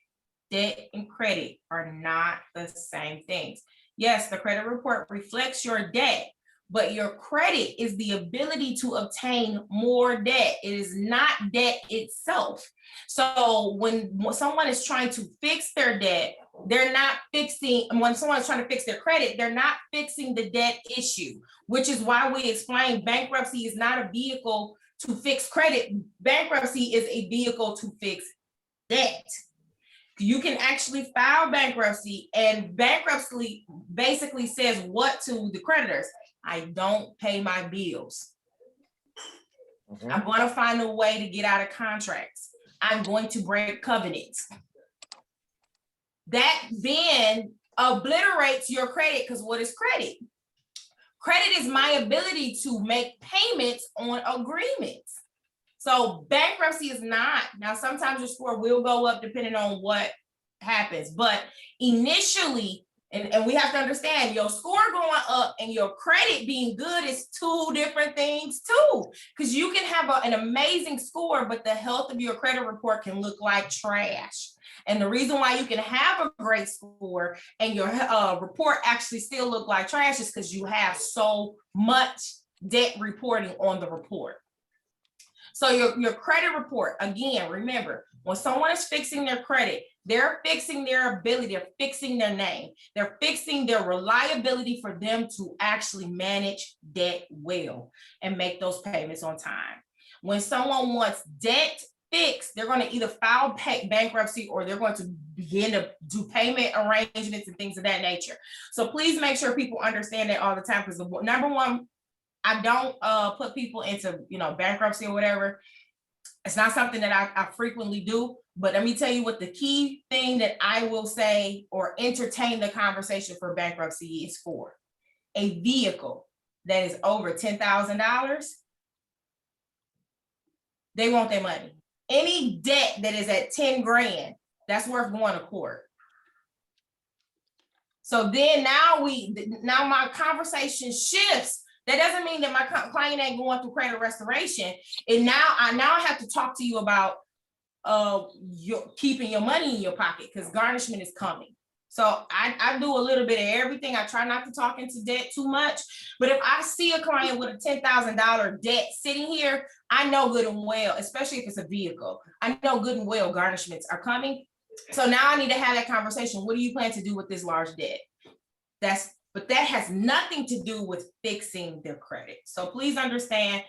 Debt and credit are not the same things. Yes, the credit report reflects your debt, but your credit is the ability to obtain more debt. It is not debt itself. So when someone is trying to fix their debt, they're not fixing, when someone's trying to fix their credit, they're not fixing the debt issue, which is why we explain bankruptcy is not a vehicle to fix credit. Bankruptcy is a vehicle to fix debt. You can actually file bankruptcy, and bankruptcy basically says what to the creditors? I don't pay my bills. I'm going to find a way to get out of contracts. I'm going to break covenants. That then obliterates your credit, because what is credit? Credit is my ability to make payments on agreements. So bankruptcy is not. Now, sometimes your score will go up depending on what happens, but initially, and we have to understand, your score going up and your credit being good is two different things too, because you can have an amazing score, but the health of your credit report can look like trash. And the reason why you can have a great score and your report actually still look like trash is because you have so much debt reporting on the report. So your credit report, again, remember, when someone is fixing their credit, they're fixing their ability, they're fixing their name, they're fixing their reliability for them to actually manage debt well and make those payments on time. When someone wants debt fixed, they're going to either file bankruptcy or they're going to begin to do payment arrangements and things of that nature. So please make sure people understand that all the time, because the number one, I don't put people into, bankruptcy or whatever. It's not something that I frequently do, but let me tell you what the key thing that I will say or entertain the conversation for bankruptcy is for. A vehicle that is over $10,000, they want their money. Any debt that is at 10 grand, that's worth going to court. So then now my conversation shifts. That doesn't mean that my client ain't going through credit restoration. And I now have to talk to you about keeping your money in your pocket, because garnishment is coming. So I do a little bit of everything. I try not to talk into debt too much. But if I see a client with a $10,000 debt sitting here, I know good and well, especially if it's a vehicle, I know good and well garnishments are coming. So now I need to have that conversation. What do you plan to do with this large debt? But that has nothing to do with fixing their credit. So please understand,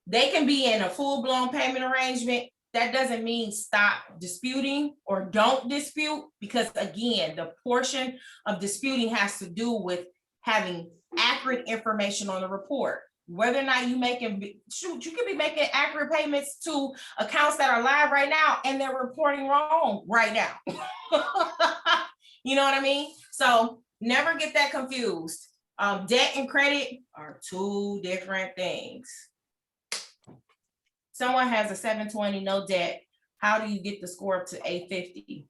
they can be in a full-blown payment arrangement. That doesn't mean stop disputing or don't dispute, because again, the portion of disputing has to do with having accurate information on the report. Whether or not you could be making accurate payments to accounts that are live right now and they're reporting wrong right now. You know what I mean? So never get that confused. Debt and credit are two different things. Someone has a 720, no debt. How do you get the score up to 850?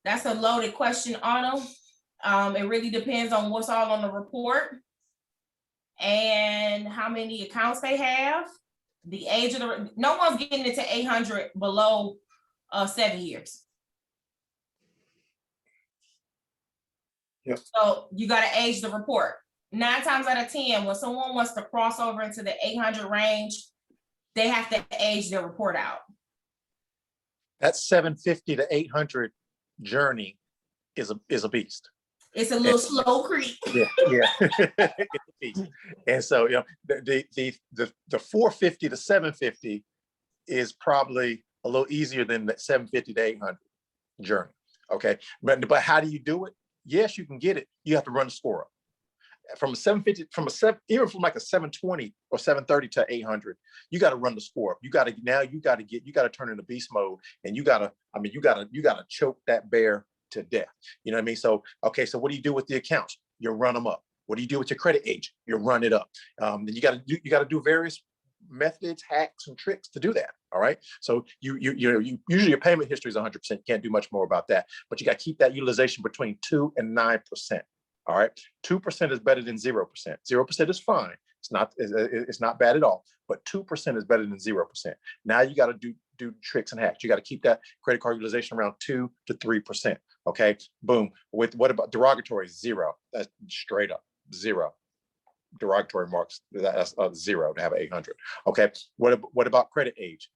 That's a loaded question, Otto. It really depends on what's all on the report and how many accounts they have. The age of the, no one's getting into 800 below 7 years. Yep. So you got to age the report. 9 times out of 10, when someone wants to cross over into the 800 range, they have to age their report out. That 750 to 800 journey is a beast. It's a little slow creep. Yeah. It's a beast. And so, you know, the 450 to 750 is probably a little easier than the 750 to 800 journey. Okay, but how do you do it? Yes, you can get it. You have to run the score up. From a 750, even from like a 720 or 730 to 800, you got to run the score up. You got to turn into beast mode, and you got to choke that bear to death. You know what I mean? So, okay, so what do you do with the accounts? You run them up. What do you do with your credit age? You run it up. Then you got to do various methods, hacks, and tricks to do that. All right. So you usually your payment history is 100%. You can't do much more about that, but you got to keep that utilization between 2 and 9%. All right. 2% is better than 0%. 0% is fine. It's not bad at all, but 2% is better than 0%. Now you got to do tricks and hacks. You got to keep that credit card utilization around 2 to 3%. Okay. Boom. What about derogatory? 0. That's straight up 0. Derogatory marks, that's 0 to have 800. Okay. What about credit age?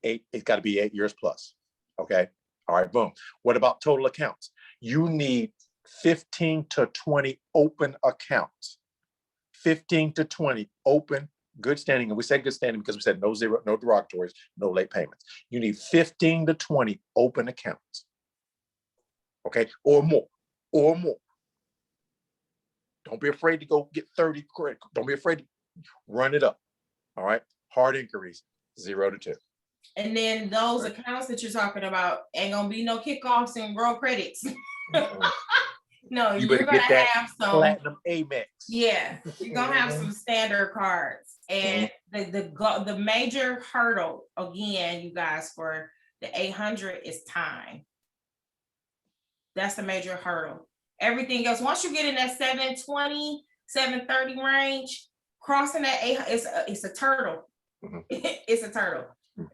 8. It's got to be 8 years plus. Okay. All right. Boom. What about total accounts? You need 15 to 20 open accounts. 15 to 20 open, good standing. And we said good standing because we said no zero, no derogatories, no late payments. You need 15 to 20 open accounts. Okay. Or more. Don't be afraid to go get 30 credit. Don't be afraid to run it up. All right. Hard inquiries, 0 to 2. And then those accounts that you're talking about ain't gonna be no kickoffs and grow credits. No, you're gonna have some platinum Amex. Yeah, you're gonna have some standard cards. And the major hurdle again, you guys, for the 800 is time. That's the major hurdle. Everything else, once you get in that 720, 730 range, crossing that 800, it's a turtle. It's a turtle.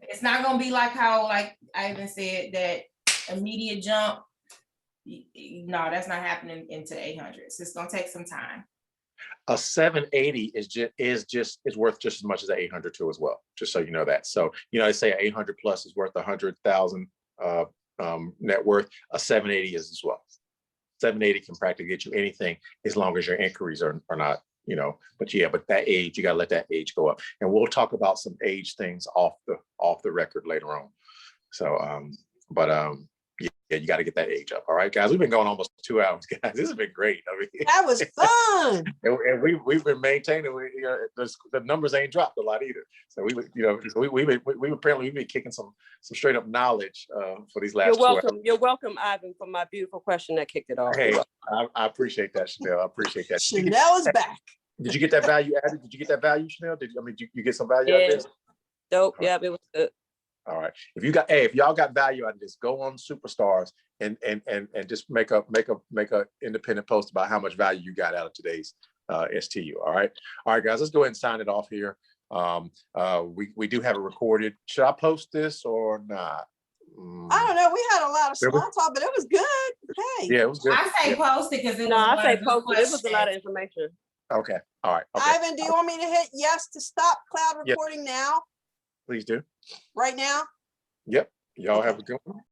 It's not gonna be like how, like Ivan said, that immediate jump. No, that's not happening into 800s. It's gonna take some time. A 780 is worth just as much as an 800 too as well. Just so you know that. So they say 800 plus is worth 100,000 net worth. A 780 is as well. 780 can practically get you anything as long as your inquiries are not, but that age, you got to let that age go up. And we'll talk about some age things off the record later on. So, you got to get that age up. All right, guys, we've been going almost 2 hours, guys. This has been great. I mean, that was fun. and we've been maintaining. The numbers ain't dropped a lot either. So we've been kicking some straight up knowledge for these last 2 hours. You're welcome, Ivan, for my beautiful question that kicked it off. Hey, I appreciate that, Chanel. I appreciate that. Chanel is back. Did you get that value added? Did you get that value, Chanel? Did you get some value out of this? Dope. Yeah, it was good. All right. If y'all got value out of this, go on Superstars and just make a independent post about how much value you got out of today's STU. All right, guys. Let's go ahead and sign it off here. We do have it recorded. Should I post this or not? I don't know. We had a lot of small talk, but it was good. Hey. Yeah, it was good. I say post it because I say post it. It was a lot of information. Okay. All right. Okay. Ivan, do you want me to hit yes to stop cloud recording now? Please do. Right now? Yep. Y'all have a good one.